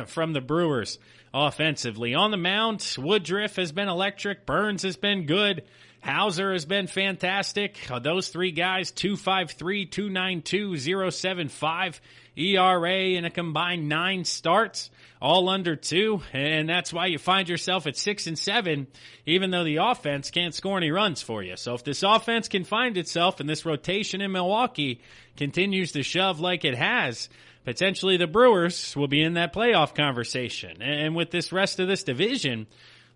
from the Brewers offensively. On the mound, Woodruff has been electric. Burns has been good. Hauser has been fantastic. Those 3 guys, 2.53, 2.92, 0.75 ERA in a combined 9 starts, all under 2. And that's why you find yourself at 6-7, even though the offense can't score any runs for you. So if this offense can find itself and this rotation in Milwaukee continues to shove like it has, potentially the Brewers will be in that playoff conversation. And with this rest of this division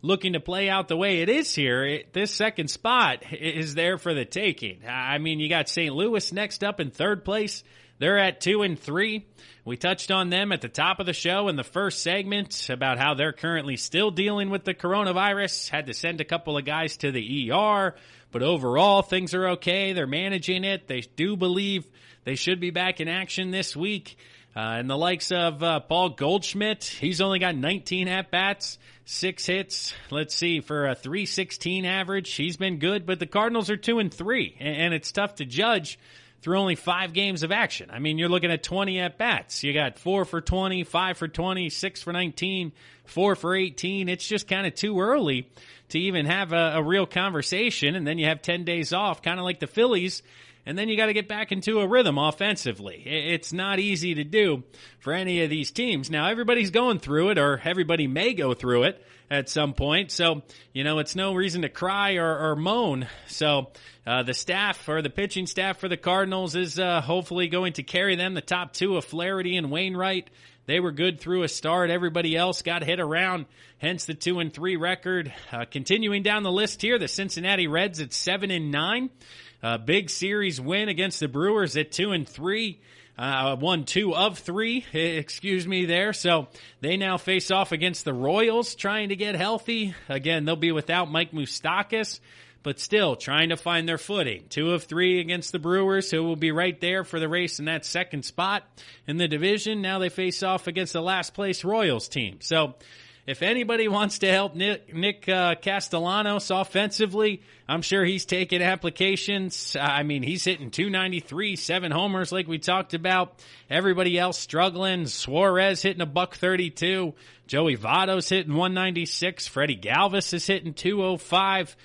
looking to play out the way it is here, this second spot is there for the taking. I mean, you got St. Louis next up in third place. They're at 2-3. We touched on them at the top of the show in the first segment about how they're currently still dealing with the coronavirus. Had to send a couple of guys to the ER, but overall things are okay. They're managing it. They do believe they should be back in action this week. And the likes of Paul Goldschmidt, he's only got 19 at-bats, 6 hits. Let's see, for a .316 average, he's been good. But the Cardinals are 2-3, and it's tough to judge through only 5 games of action. I mean, you're looking at 20 at-bats. You got 4 for 20, 5 for 20, 6 for 19, 4 for 18. It's just kind of too early to even have a real conversation. And then you have 10 days off, kind of like the Phillies. And then you got to get back into a rhythm offensively. It's not easy to do for any of these teams. Now, everybody's going through it, or everybody may go through it at some point. So, it's no reason to cry or moan. So, the staff, or the pitching staff for the Cardinals, is hopefully going to carry them. The top 2 of Flaherty and Wainwright, they were good through a start. Everybody else got hit around, hence the 2-3 record. Continuing down the list here, the Cincinnati Reds at 7-9. Big series win against the Brewers at 2-3. Won 2 of 3, there. So they now face off against the Royals, trying to get healthy. Again, they'll be without Mike Moustakas, but still trying to find their footing. 2 of 3 against the Brewers, who will be right there for the race in that second spot in the division. Now they face off against the last place Royals team. So if anybody wants to help Nick Castellanos offensively, I'm sure he's taking applications. I mean, he's hitting .293, 7 homers like we talked about. Everybody else struggling. Suarez hitting $132. Joey Votto's hitting .196. Freddie Galvis is hitting .205.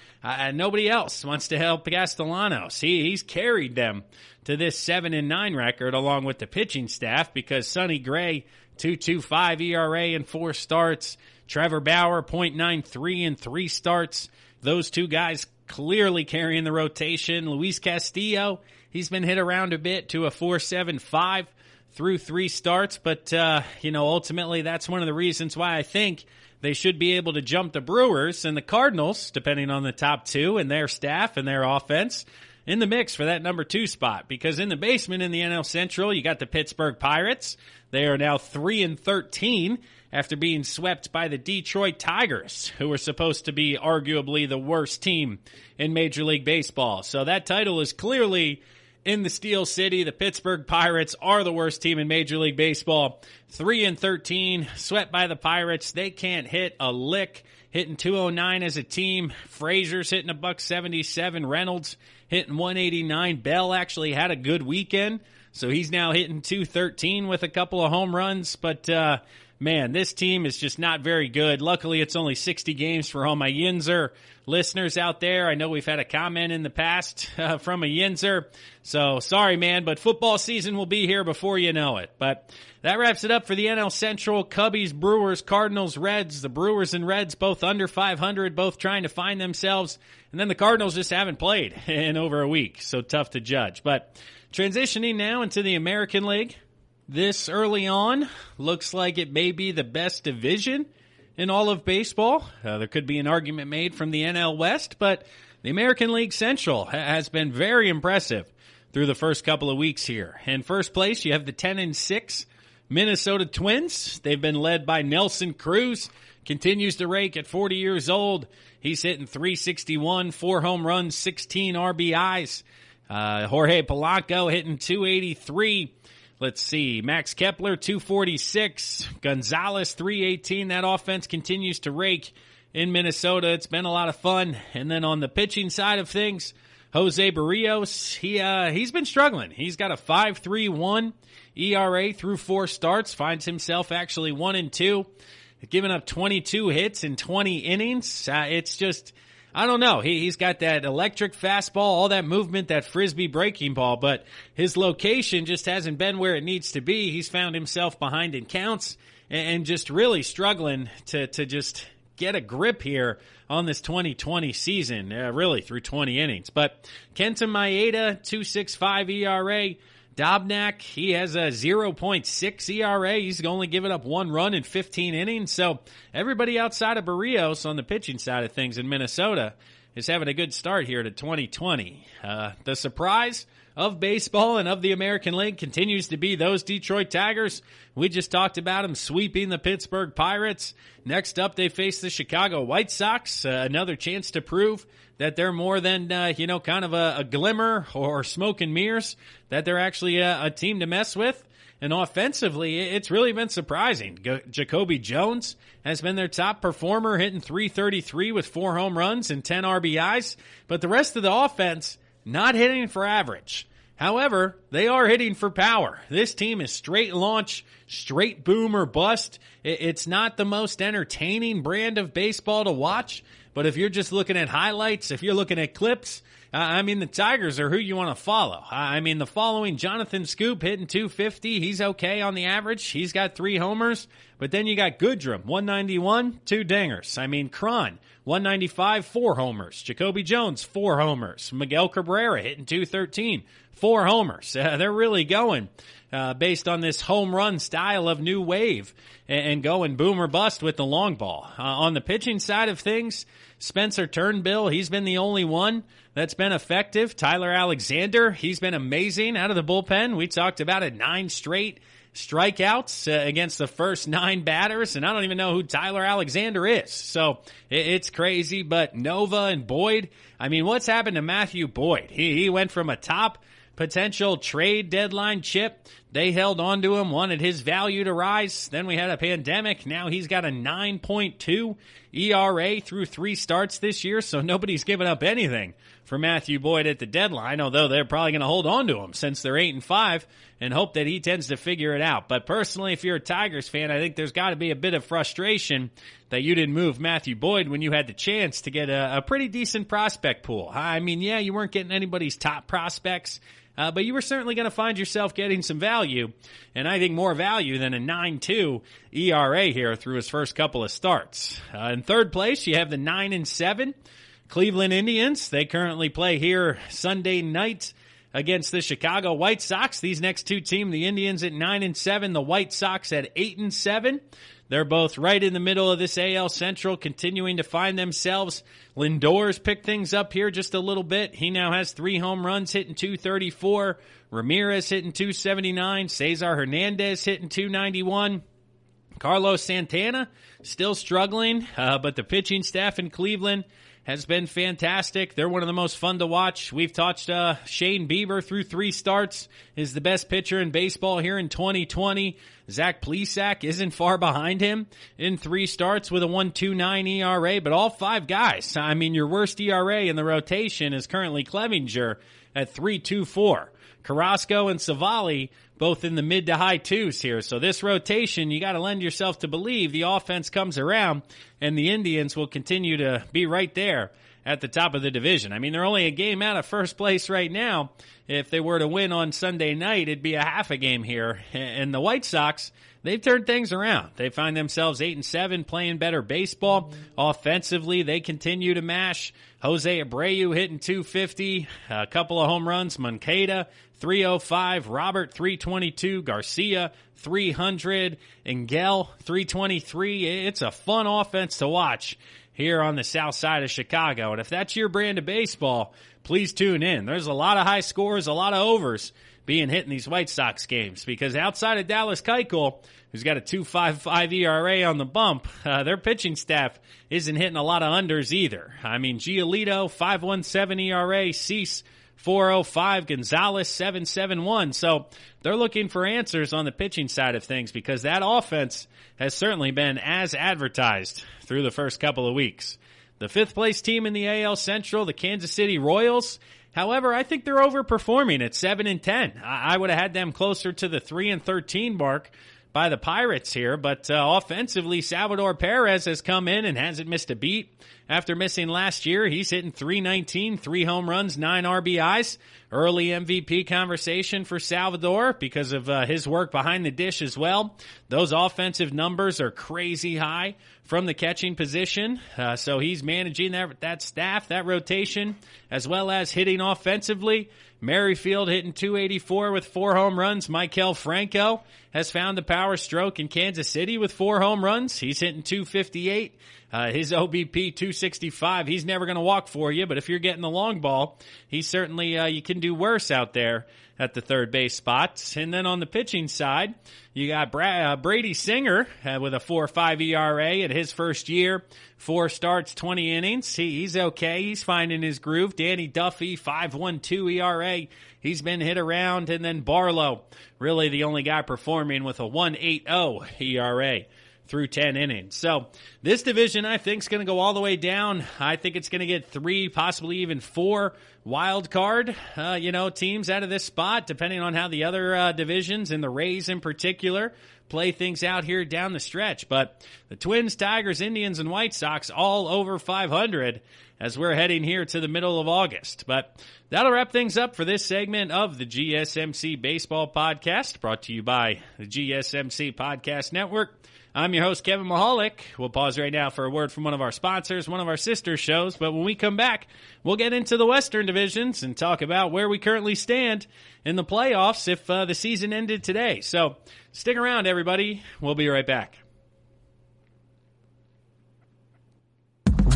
Nobody else wants to help Castellanos. He's carried them to this 7-9 record along with the pitching staff, because Sonny Gray, 2.25 ERA in 4 starts. Trevor Bauer, .93 in 3 starts. Those 2 guys clearly carrying the rotation. Luis Castillo, he's been hit around a bit to a .475 through 3 starts. But, ultimately that's one of the reasons why I think they should be able to jump the Brewers and the Cardinals, depending on the top 2 and their staff and their offense, in the mix for that number 2 spot. Because in the basement in the NL Central, you got the Pittsburgh Pirates. They are now 3-13 after being swept by the Detroit Tigers, who were supposed to be arguably the worst team in Major League Baseball. So that title is clearly in the Steel City. The Pittsburgh Pirates are the worst team in Major League Baseball. 3-13, swept by the Pirates. They can't hit a lick. Hitting .209 as a team. Frazier's hitting $177. Reynolds hitting .189. Bell actually had a good weekend, So he's now hitting .213 with a couple of home runs. But, man, this team is just not very good. Luckily, it's only 60 games for all my Yinzer listeners out there. I know we've had a comment in the past from a Yinzer. So sorry, man, but football season will be here before you know it. But that wraps it up for the NL Central. Cubbies, Brewers, Cardinals, Reds. The Brewers and Reds both under 500, both trying to find themselves. And then the Cardinals just haven't played in over a week, so tough to judge. But transitioning now into the American League. This early on, looks like it may be the best division in all of baseball. There could be an argument made from the NL West, but the American League Central has been very impressive through the first couple of weeks here. In first place, you have the 10-6 Minnesota Twins. They've been led by Nelson Cruz. Continues to rake at 40 years old. He's hitting .361, 4 home runs, 16 RBIs. Jorge Polanco hitting .283. Let's see, Max Kepler, .246, Gonzalez, .318. That offense continues to rake in Minnesota. It's been a lot of fun. And then on the pitching side of things, Jose Barrios, he's been struggling. He's got a 5.31 ERA through 4 starts, finds himself actually 1-2, giving up 22 hits in 20 innings. It's just, I don't know. He's got that electric fastball, all that movement, that frisbee breaking ball, but his location just hasn't been where it needs to be. He's found himself behind in counts and just really struggling to just get a grip here on this 2020 season, really through 20 innings. But Kenta Maeda, 2.65 ERA. Dobnak, he has a 0.6 ERA. He's only given up 1 run in 15 innings. So everybody outside of Barrios on the pitching side of things in Minnesota is having a good start here to 2020. The surprise of baseball and of the American League continues to be those Detroit Tigers. We just talked about them sweeping the Pittsburgh Pirates. Next up, they face the Chicago White Sox. Another chance to prove that they're more than, kind of a glimmer or smoke and mirrors, that they're actually a team to mess with. And offensively, it's really been surprising. Jacoby Jones has been their top performer, hitting .333 with 4 home runs and 10 RBIs. But the rest of the offense, not hitting for average. However, they are hitting for power. This team is straight launch, straight boom or bust. It's not the most entertaining brand of baseball to watch, but if you're just looking at highlights, if you're looking at clips, the Tigers are who you want to follow. The following Jonathan Scoop hitting .250, he's okay on the average. He's got 3 homers. But then you got Goodrum, 191, 2 dingers. Cron, 195, 4 homers. Jacoby Jones, 4 homers. Miguel Cabrera hitting .213, 4 homers. They're really going based on this home run style of new wave and going boom or bust with the long ball. On the pitching side of things, Spencer Turnbull, he's been the only one that's been effective. Tyler Alexander, he's been amazing out of the bullpen. We talked about it, 9 straight strikeouts against the first 9 batters, and I don't even know who Tyler Alexander is. So it's crazy, but Nova and Boyd, what's happened to Matthew Boyd? He went from a top potential trade deadline chip. They held on to him, wanted his value to rise. Then we had a pandemic. Now he's got a 9.2 ERA through 3 starts this year, so nobody's given up anything for Matthew Boyd at the deadline, although they're probably going to hold on to him since they're 8-5 and hope that he tends to figure it out. But personally, if you're a Tigers fan, I think there's got to be a bit of frustration that you didn't move Matthew Boyd when you had the chance to get a pretty decent prospect pool. You weren't getting anybody's top prospects, but you were certainly going to find yourself getting some value, and I think more value than a 9.2 ERA here through his first couple of starts. In third place, you have the 9-7 Cleveland Indians. They currently play here Sunday night against the Chicago White Sox. These next 2 teams, the Indians at 9-7, the White Sox at 8-7. They're both right in the middle of this AL Central, continuing to find themselves. Lindor's picked things up here just a little bit. He now has 3 home runs, hitting .234. Ramirez hitting .279. Cesar Hernandez hitting .291. Carlos Santana still struggling, but the pitching staff in Cleveland has been fantastic. They're one of the most fun to watch. We've touched Shane Bieber through 3 starts, is the best pitcher in baseball here in 2020. Zach Plesac isn't far behind him in 3 starts with a 1.29 ERA, but all 5 guys. Your worst ERA in the rotation is currently Clevinger at 3.24. Carrasco and Savali both in the mid to high twos here. So this rotation, you got to lend yourself to believe the offense comes around and the Indians will continue to be right there at the top of the division. I mean, they're only a game out of first place right now. If they were to win on Sunday night, it'd be a half a game here. And the White Sox, they've turned things around. They find themselves 8-7, playing better baseball. Offensively, they continue to mash. Jose Abreu hitting .250, a couple of home runs. Moncada, .305. Robert, .322. Garcia, .300. Engel, .323. It's a fun offense to watch here on the south side of Chicago. And if that's your brand of baseball, please tune in. There's a lot of high scores, a lot of overs being hit in these White Sox games, because outside of Dallas Keuchel, who's got a 2.55 ERA on the bump, their pitching staff isn't hitting a lot of unders either. I mean, Giolito, 5.17 ERA, Cease, 4.05, Gonzalez, 7.71. So they're looking for answers on the pitching side of things, because that offense has certainly been as advertised through the first couple of weeks. The fifth place team in the AL Central, the Kansas City Royals. However, I think they're overperforming at 7-10. I would have had them closer to the 3-13 mark by the Pirates here, but offensively, Salvador Perez has come in and hasn't missed a beat. After missing last year, he's hitting .319, 3 home runs, 9 RBIs. Early MVP conversation for Salvador because of his work behind the dish as well. Those offensive numbers are crazy high from the catching position. So he's managing that staff, that rotation, as well as hitting offensively. Merrifield hitting .284 with 4 home runs. Maikel Franco has found the power stroke in Kansas City with 4 home runs. He's hitting .258. His OBP .265. He's never going to walk for you, but if you're getting the long ball, he certainly, you can do worse out there at the third base spots. And then on the pitching side, you got Brady Singer with a 4.5 ERA at his first year. 4 starts, 20 innings. He's okay. He's finding his groove. Danny Duffy, 5.12 ERA. He's been hit around. And then Barlow, really the only guy performing with a 1.80 ERA through 10 innings. So this division, I think, is going to go all the way down. I think it's going to get 3, possibly even 4 wild card, teams out of this spot, depending on how the other divisions, and the Rays in particular, play things out here down the stretch. But the Twins, Tigers, Indians, and White Sox all over 500 as we're heading here to the middle of August. But that'll wrap things up for this segment of the GSMC Baseball Podcast, brought to you by the GSMC Podcast Network. I'm your host, Kevin Mahalik. We'll pause right now for a word from one of our sponsors, one of our sister shows. But when we come back, we'll get into the Western divisions and talk about where we currently stand in the playoffs if the season ended today. So stick around, everybody. We'll be right back.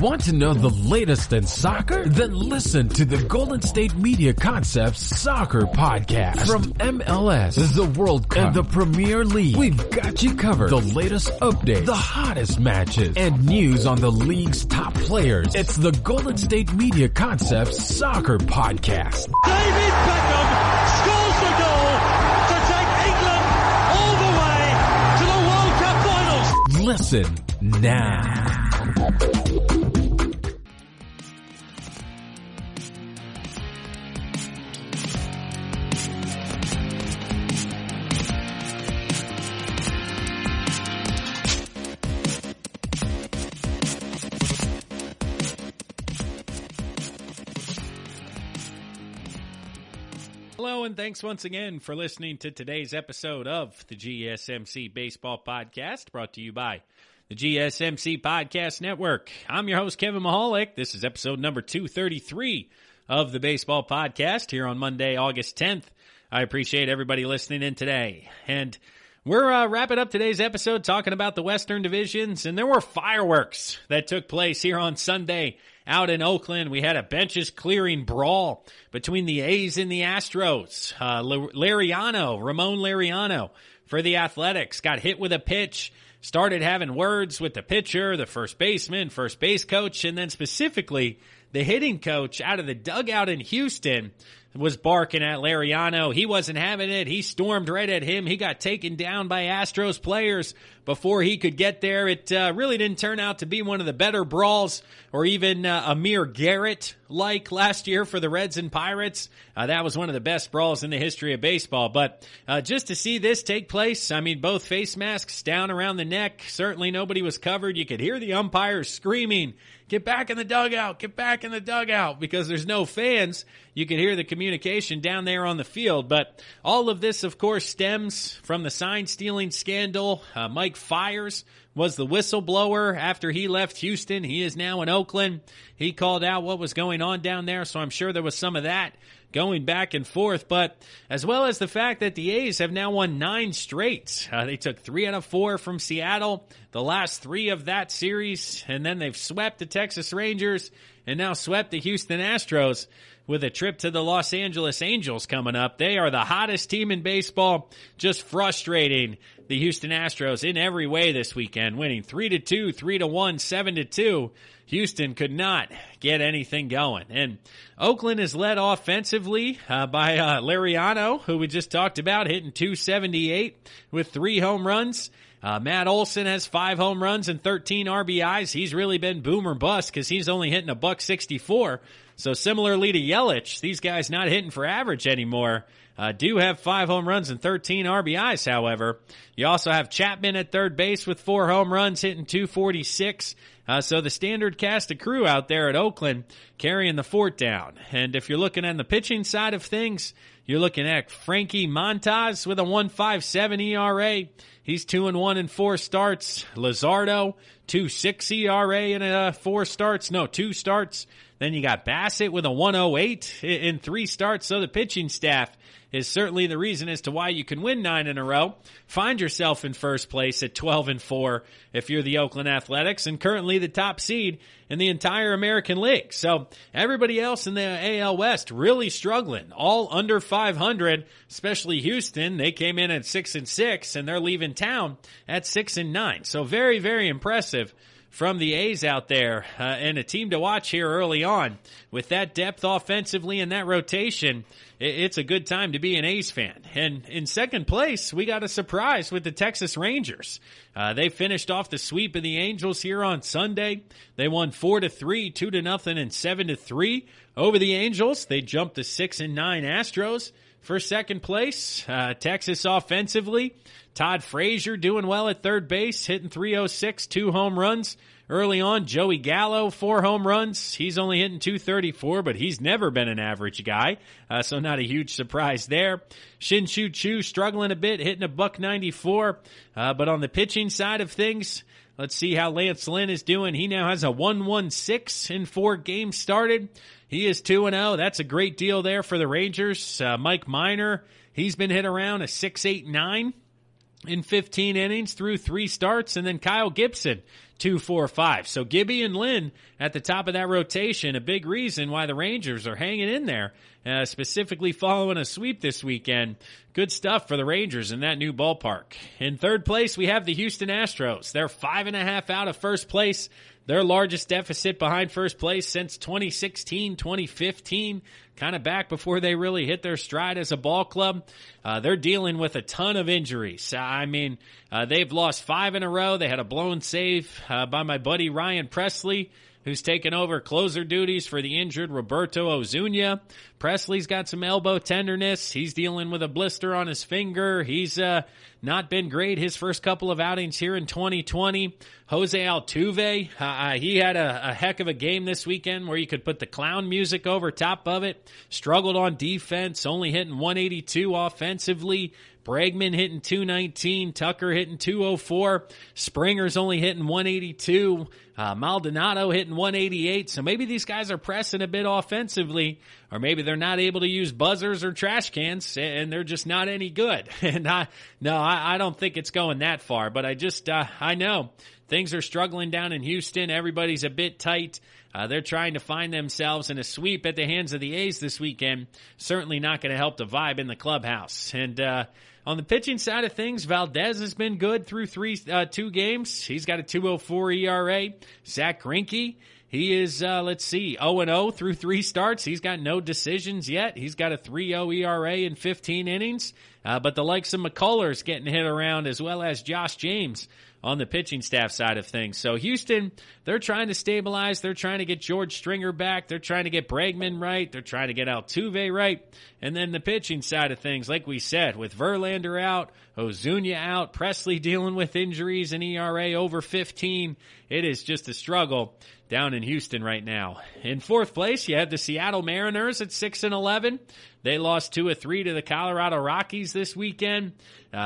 Want to know the latest in soccer? Then listen to the Golden State Media Concepts Soccer Podcast. From MLS, the World Cup, and the Premier League, we've got you covered. The latest updates, the hottest matches, and news on the league's top players. It's the Golden State Media Concepts Soccer Podcast.
David Beckham scores the goal to take England all the way to the World Cup finals.
Listen now.
Hello, and thanks once again for listening to today's episode of the GSMC Baseball Podcast, brought to you by the GSMC Podcast Network. I'm your host, Kevin Mahalik. This is episode number 233 of the Baseball Podcast here on Monday, August 10th. I appreciate everybody listening in today. And we're wrapping up today's episode talking about the Western divisions, and there were fireworks that took place here on Sunday out in Oakland. We had a benches clearing brawl between the A's and the Astros. Ramon Laureano for the Athletics got hit with a pitch, started having words with the pitcher, the first baseman, first base coach, and then specifically the hitting coach out of the dugout in Houston was barking at Lariano. He wasn't having it. He stormed right at him. He got taken down by Astros players before he could get there. It really didn't turn out to be one of the better brawls, or even Amir Garrett-like last year for the Reds and Pirates. That was one of the best brawls in the history of baseball. But just to see this take place, I mean, both face masks down around the neck. Certainly nobody was covered. You could hear the umpires screaming, "Get back in the dugout, get back in the dugout," because there's no fans. You could hear the communication down there on the field. But all of this, of course, stems from the sign stealing scandal. Mike Fiers was the whistleblower after he left Houston. He is now in Oakland. He called out what was going on down there, so I'm sure there was some of that going back and forth, but as well as the fact that the A's have now won 9 straight. They took 3 out of 4 from Seattle, the last 3 of that series, and then they've swept the Texas Rangers and now swept the Houston Astros with a trip to the Los Angeles Angels coming up. They are the hottest team in baseball, just frustrating the Houston Astros in every way this weekend, winning 3-2, 3-1, 7-2. Houston could not get anything going. And Oakland is led offensively by Lariano, who we just talked about, hitting .278 with 3 home runs. Matt Olson has 5 home runs and 13 RBIs. He's really been boom or bust because he's only hitting $164. So similarly to Yelich, these guys not hitting for average anymore. Do have 5 home runs and 13 RBIs, however. You also have Chapman at third base with 4 home runs, hitting .246. So the standard cast of crew out there at Oakland carrying the fort down. And if you're looking at the pitching side of things, you're looking at Frankie Montas with a 1.57 ERA. He's 2-1 in 4 starts. Luzardo, 2.6 ERA in 2 starts. Then you got Bassett with a 1.08 in 3 starts. So the pitching staff is certainly the reason as to why you can win 9 in a row. Find yourself in first place at 12-4 if you're the Oakland Athletics, and currently the top seed in the entire American League. So everybody else in the AL West really struggling, all under 500, especially Houston. They came in at 6-6, and they're leaving town at 6-9. So very, very impressive from the A's out there, and a team to watch here early on. With that depth offensively and that rotation, it's a good time to be an A's fan. And in second place, we got a surprise with the Texas Rangers. They finished off the sweep of the Angels here on Sunday. They won 4-3, 2-0, and 7-3 over the Angels. They jumped the 6-9 Astros for second place. Texas offensively, Todd Frazier doing well at third base, hitting .306, 2 home runs early on. Joey Gallo, 4 home runs. He's only hitting .234, but he's never been an average guy, so not a huge surprise there. Shin-Soo Choo struggling a bit, hitting $194, but on the pitching side of things, let's see how Lance Lynn is doing. He now has a 1.16 in 4 games started. He is 2-0. That's a great deal there for the Rangers. Mike Minor, he's been hit around a 6.89 in 15 innings through 3 starts. And then Kyle Gibson, 2.45. So Gibby and Lynn at the top of that rotation, a big reason why the Rangers are hanging in there, specifically following a sweep this weekend. Good stuff for the Rangers in that new ballpark. In third place, we have the Houston Astros. They're 5.5 out of first place. Their largest deficit behind first place since 2016, 2015, kind of back before they really hit their stride as a ball club. They're dealing with a ton of injuries. I mean, they've lost 5 in a row. They had a blown save by my buddy Ryan Presley, who's taken over closer duties for the injured Roberto Ozuna. Presley's got some elbow tenderness. He's dealing with a blister on his finger. He's not been great his first couple of outings here in 2020. Jose Altuve, he had a heck of a game this weekend where you could put the clown music over top of it. Struggled on defense, only hitting 182 offensively. Bregman hitting 219, Tucker hitting 204, Springer's only hitting 182, Maldonado hitting 188. So maybe these guys are pressing a bit offensively, or maybe they're not able to use buzzers or trash cans, and they're just not any good. And I don't think it's going that far, but I know things are struggling down in Houston. Everybody's a bit tight. They're trying to find themselves in a sweep at the hands of the A's this weekend. Certainly not going to help the vibe in the clubhouse. And on the pitching side of things, Valdez has been good through 2 games. He's got a 2.04 ERA. Zach Greinke, He is, 0-0 through 3 starts. He's got no decisions yet. He's got a 3.0 ERA in 15 innings. But the likes of McCullers getting hit around, as well as Josh James on the pitching staff side of things. So Houston, they're trying to stabilize. They're trying to get George Stringer back. They're trying to get Bregman right. They're trying to get Altuve right. And then the pitching side of things, like we said, with Verlander out, Ozuna out, Presley dealing with injuries, and ERA over 15, it is just a struggle down in Houston right now. In 4th place, you have the Seattle Mariners at 6-11. They lost 2 of 3 to the Colorado Rockies this weekend.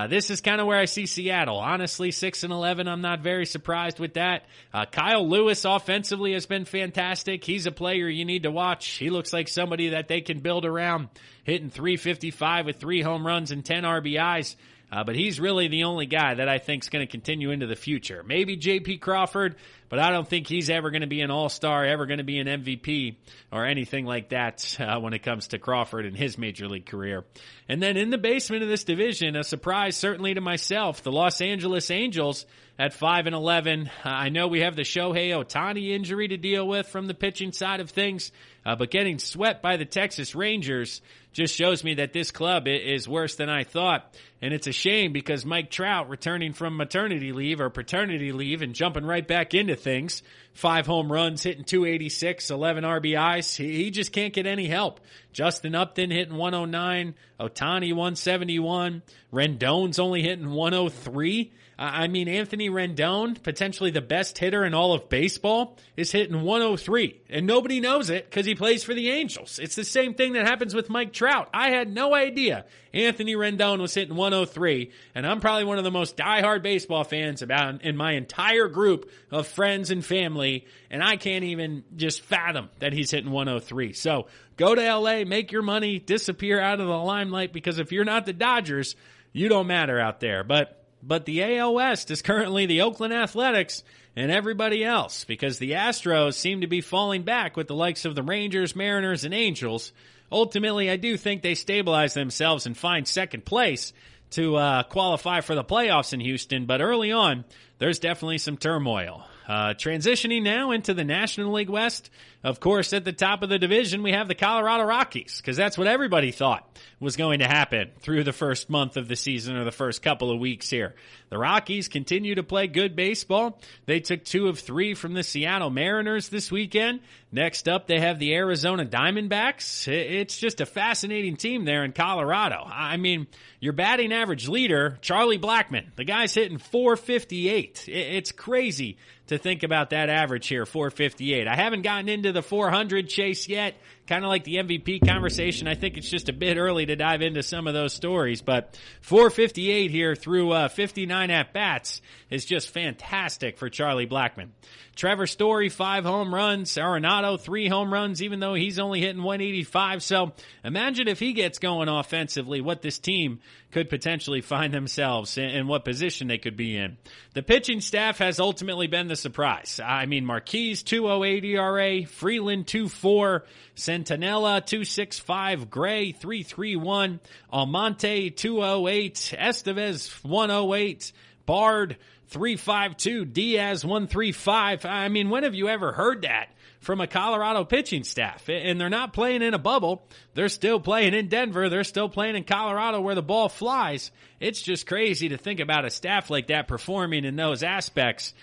This is kind of where I see Seattle. Honestly, 6-11, I'm not very surprised with that. Kyle Lewis offensively has been fantastic. He's a player you need to watch. He looks like somebody that they can build around, hitting .355 with 3 home runs and 10 RBIs. But he's really the only guy that I think is going to continue into the future. Maybe J.P. Crawford, but I don't think he's ever going to be an all-star, ever going to be an MVP or anything like that when it comes to Crawford and his major league career. And then in the basement of this division, a surprise certainly to myself, the Los Angeles Angels at 5-11. I know we have the Shohei Ohtani injury to deal with from the pitching side of things, but getting swept by the Texas Rangers just shows me that this club is worse than I thought. And it's a shame because Mike Trout returning from maternity leave or paternity leave and jumping right back into things. 5 home runs, hitting .286, 11 RBIs. He just can't get any help. Justin Upton hitting 109, Ohtani 171, Rendon's only hitting 103. I mean, Anthony Rendon, potentially the best hitter in all of baseball, is hitting 103. And nobody knows it because he plays for the Angels. It's the same thing that happens with Mike Trout. I had no idea Anthony Rendon was hitting 103. And I'm probably one of the most diehard baseball fans in my entire group of friends and family. And I can't even just fathom that he's hitting 103. So go to LA, make your money, disappear out of the limelight, because if you're not the Dodgers, you don't matter out there. But the AL West is currently the Oakland Athletics and everybody else, because the Astros seem to be falling back with the likes of the Rangers, Mariners, and Angels. Ultimately, I do think they stabilize themselves and find second place to qualify for the playoffs in Houston. But early on, there's definitely some turmoil. Transitioning now into the National League West, of course, at the top of the division, we have the Colorado Rockies, because that's what everybody thought was going to happen through the first month of the season or the first couple of weeks here. The Rockies continue to play good baseball. They took 2 of 3 from the Seattle Mariners this weekend. Next up, they have the Arizona Diamondbacks. It's just a fascinating team there in Colorado. I mean, your batting average leader, Charlie Blackmon, the guy's hitting .458. It's crazy to think about that average here, .458. I haven't gotten into the .400 chase yet, kind of like the MVP conversation. I think it's just a bit early to dive into some of those stories, but .458 here through 59 at-bats is just fantastic for Charlie Blackmon. Trevor Story, 5 home runs. Arenado, 3 home runs, even though he's only hitting 185. So imagine if he gets going offensively, what this team could potentially find themselves and what position they could be in. The pitching staff has ultimately been the surprise. I mean, Marquise, 2.08 ERA, Freeland, 2.4, Centinela, 2.65, Gray, 3.31, Almonte, 2.08, Estevez, 1.08, Bard, 3.52, Diaz 1.35. I mean, when have you ever heard that from a Colorado pitching staff? And they're not playing in a bubble. They're still playing in Denver. They're still playing in Colorado where the ball flies. It's just crazy to think about a staff like that performing in those aspects.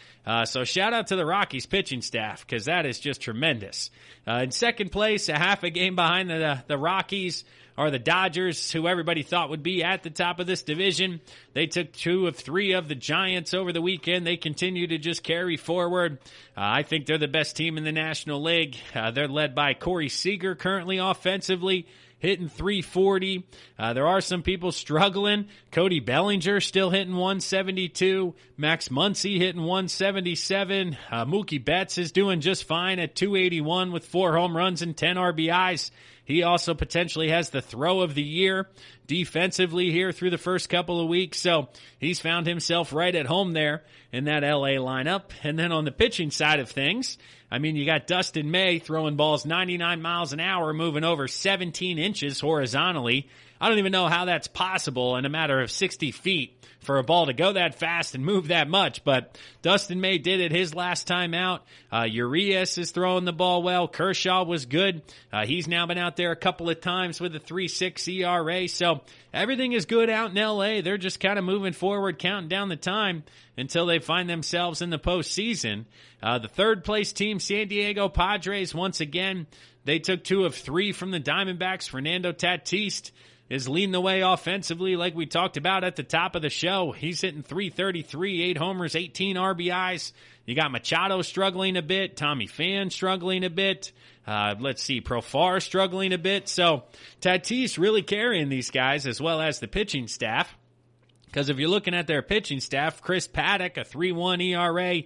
So shout out to the Rockies pitching staff, because that is just tremendous. In second place, a half a game behind the Rockies, are the Dodgers, who everybody thought would be at the top of this division. They took 2 of 3 of the Giants over the weekend. They continue to just carry forward. I think they're the best team in the National League. They're led by Corey Seager currently offensively, hitting .340. There are some people struggling. Cody Bellinger still hitting .172. Max Muncy hitting .177. Mookie Betts is doing just fine at .281 with 4 home runs and 10 RBIs. He also potentially has the throw of the year defensively here through the first couple of weeks. So he's found himself right at home there in that LA lineup. And then on the pitching side of things, I mean, you got Dustin May throwing balls 99 miles an hour, moving over 17 inches horizontally. I don't even know how that's possible in a matter of 60 feet for a ball to go that fast and move that much. But Dustin May did it his last time out. Urias is throwing the ball well. Kershaw was good. He's now been out there a couple of times with a 3.6 ERA. So everything is good out in L.A. They're just kind of moving forward, counting down the time until they find themselves in the postseason. The third place team, San Diego Padres, once again, they took 2 of 3 from the Diamondbacks. Fernando Tatis is leading the way offensively like we talked about at the top of the show. He's hitting .333, 8 homers, 18 RBIs. You got Machado struggling a bit, Tommy Pham struggling a bit. Profar struggling a bit. So Tatis really carrying these guys as well as the pitching staff. Because if you're looking at their pitching staff, Chris Paddock, a 3.1 ERA.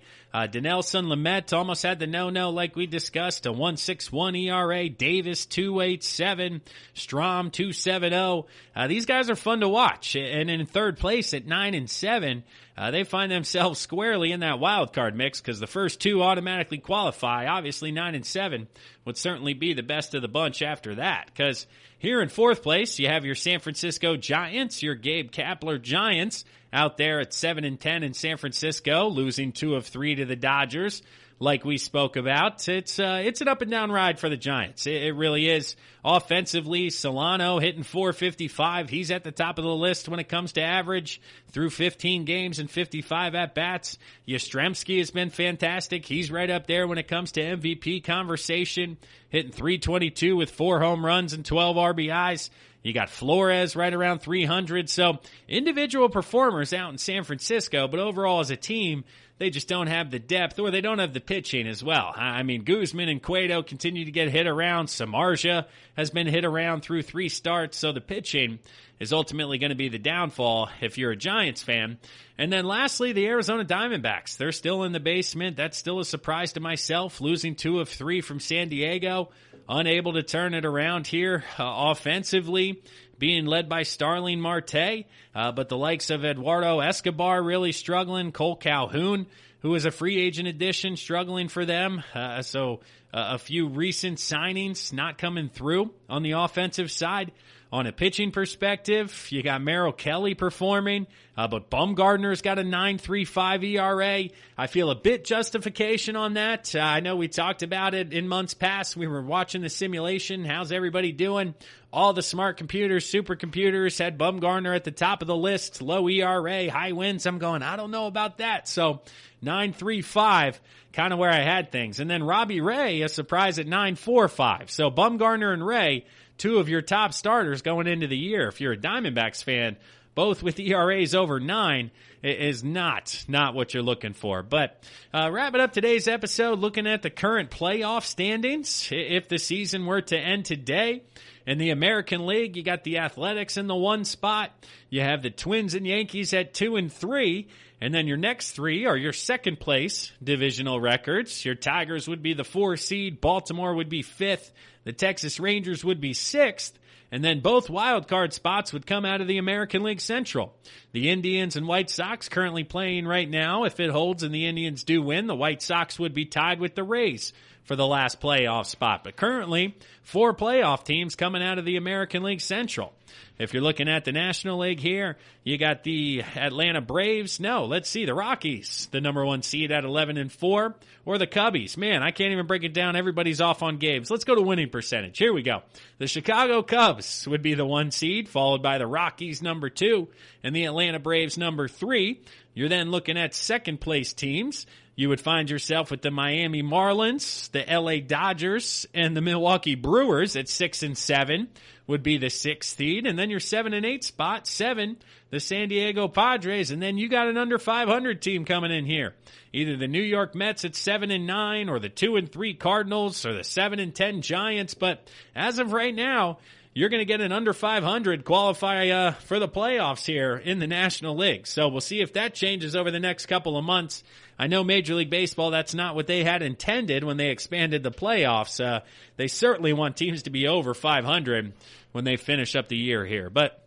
Dinelson Lamet almost had the no-no like we discussed, a 1.61 ERA. Davis, 2.87. Strahm, 2.70. These guys are fun to watch. And in third place at 9-7, they find themselves squarely in that wild card mix because the first 2 automatically qualify. Obviously, 9-7 would certainly be the best of the bunch after that. Because here in fourth place, you have your San Francisco Giants, your Gabe Kapler Giants, out there at 7-10 in San Francisco, losing 2 of 3 to the Dodgers. Like we spoke about, it's an up and down ride for the Giants. It really is. Offensively, Solano hitting .455. He's at the top of the list when it comes to average through 15 games and 55 at bats. Yastrzemski has been fantastic. He's right up there when it comes to MVP conversation, hitting .322 with 4 home runs and 12 RBIs. You got Flores right around 300. So individual performers out in San Francisco, but overall as a team, they just don't have the depth, or they don't have the pitching as well. I mean, Guzman and Cueto continue to get hit around. Samardzija has been hit around through 3 starts, so the pitching is ultimately going to be the downfall if you're a Giants fan. And then lastly, the Arizona Diamondbacks. They're still in the basement. That's still a surprise to myself, losing 2 of 3 from San Diego, unable to turn it around here offensively, being led by Starling Marte, but the likes of Eduardo Escobar really struggling, Cole Calhoun, who is a free agent addition, struggling for them. So a few recent signings not coming through on the offensive side. On a pitching perspective, you got Merrill Kelly performing, but Bumgarner's got a 9.35 ERA. I feel a bit justification on that. I know we talked about it in months past. We were watching the simulation. How's everybody doing? All the smart computers, supercomputers had Bumgarner at the top of the list, low ERA, high wins. I'm going, I don't know about that. So 9.35, kind of where I had things. And then Robbie Ray, a surprise at 9.45. So Bumgarner and Ray, 2 of your top starters going into the year. If you're a Diamondbacks fan, both with ERAs over 9 is not what you're looking for. But wrapping up today's episode, looking at the current playoff standings. If the season were to end today, in the American League, you got the Athletics in the 1 spot. You have the Twins and Yankees at 2 and 3. And then your next 3 are your second place divisional records. Your Tigers would be the 4 seed. Baltimore would be 5th. The Texas Rangers would be 6th. And then both wild card spots would come out of the American League Central. The Indians and White Sox currently playing right now. If it holds and the Indians do win, the White Sox would be tied with the Rays for the last playoff spot. But currently, 4 playoff teams coming out of the American League Central. If you're looking at the National League here, you got the Atlanta Braves. No, let's see, the Rockies, the number 1 seed at 11-4, or the Cubbies. Man, I can't even break it down. Everybody's off on games. Let's go to winning percentage. Here we go. The Chicago Cubs would be the 1 seed, followed by the Rockies, number 2, and the Atlanta Braves, number 3. You're then looking at second place teams. You would find yourself with the Miami Marlins, the LA Dodgers, and the Milwaukee Brewers at 6 and 7 would be the 6th seed. And then your 7 and 8 spot, 7, the San Diego Padres. And then you got an under 500 team coming in here. Either the New York Mets at 7 and 9 or the 2 and 3 Cardinals or the 7 and 10 Giants. But as of right now, you're going to get an under 500 qualify for the playoffs here in the National League. So we'll see if that changes over the next couple of months. I know Major League Baseball, that's not what they had intended when they expanded the playoffs. They certainly want teams to be over 500 when they finish up the year here. But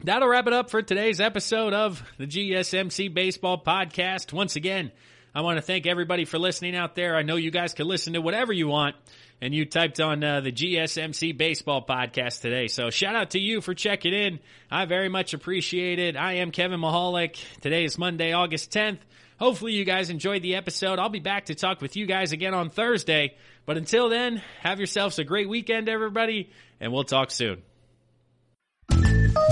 that'll wrap it up for today's episode of the GSMC Baseball Podcast. Once again, I want to thank everybody for listening out there. I know you guys can listen to whatever you want, and you typed on the GSMC Baseball Podcast today. So shout out to you for checking in. I very much appreciate it. I am Kevin Mahalik. Today is Monday, August 10th. Hopefully you guys enjoyed the episode. I'll be back to talk with you guys again on Thursday. But until then, have yourselves a great weekend, everybody, and we'll talk soon.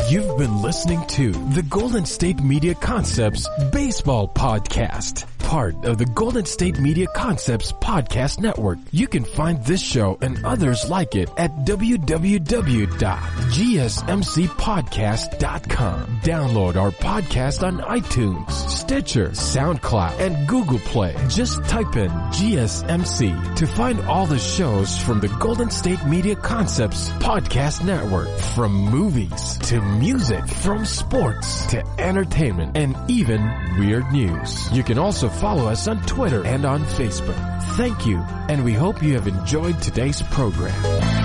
You've been listening to the Golden State Media Concepts Baseball Podcast, part of the Golden State Media Concepts Podcast Network. You can find this show and others like it at www.gsmcpodcast.com. Download our podcast on iTunes, Stitcher, SoundCloud, and Google Play. Just type in GSMC to find all the shows from the Golden State Media Concepts Podcast Network, from movies to music, from sports to entertainment, and even weird news. You can also follow us on Twitter and on Facebook. Thank you, and we hope you have enjoyed today's program.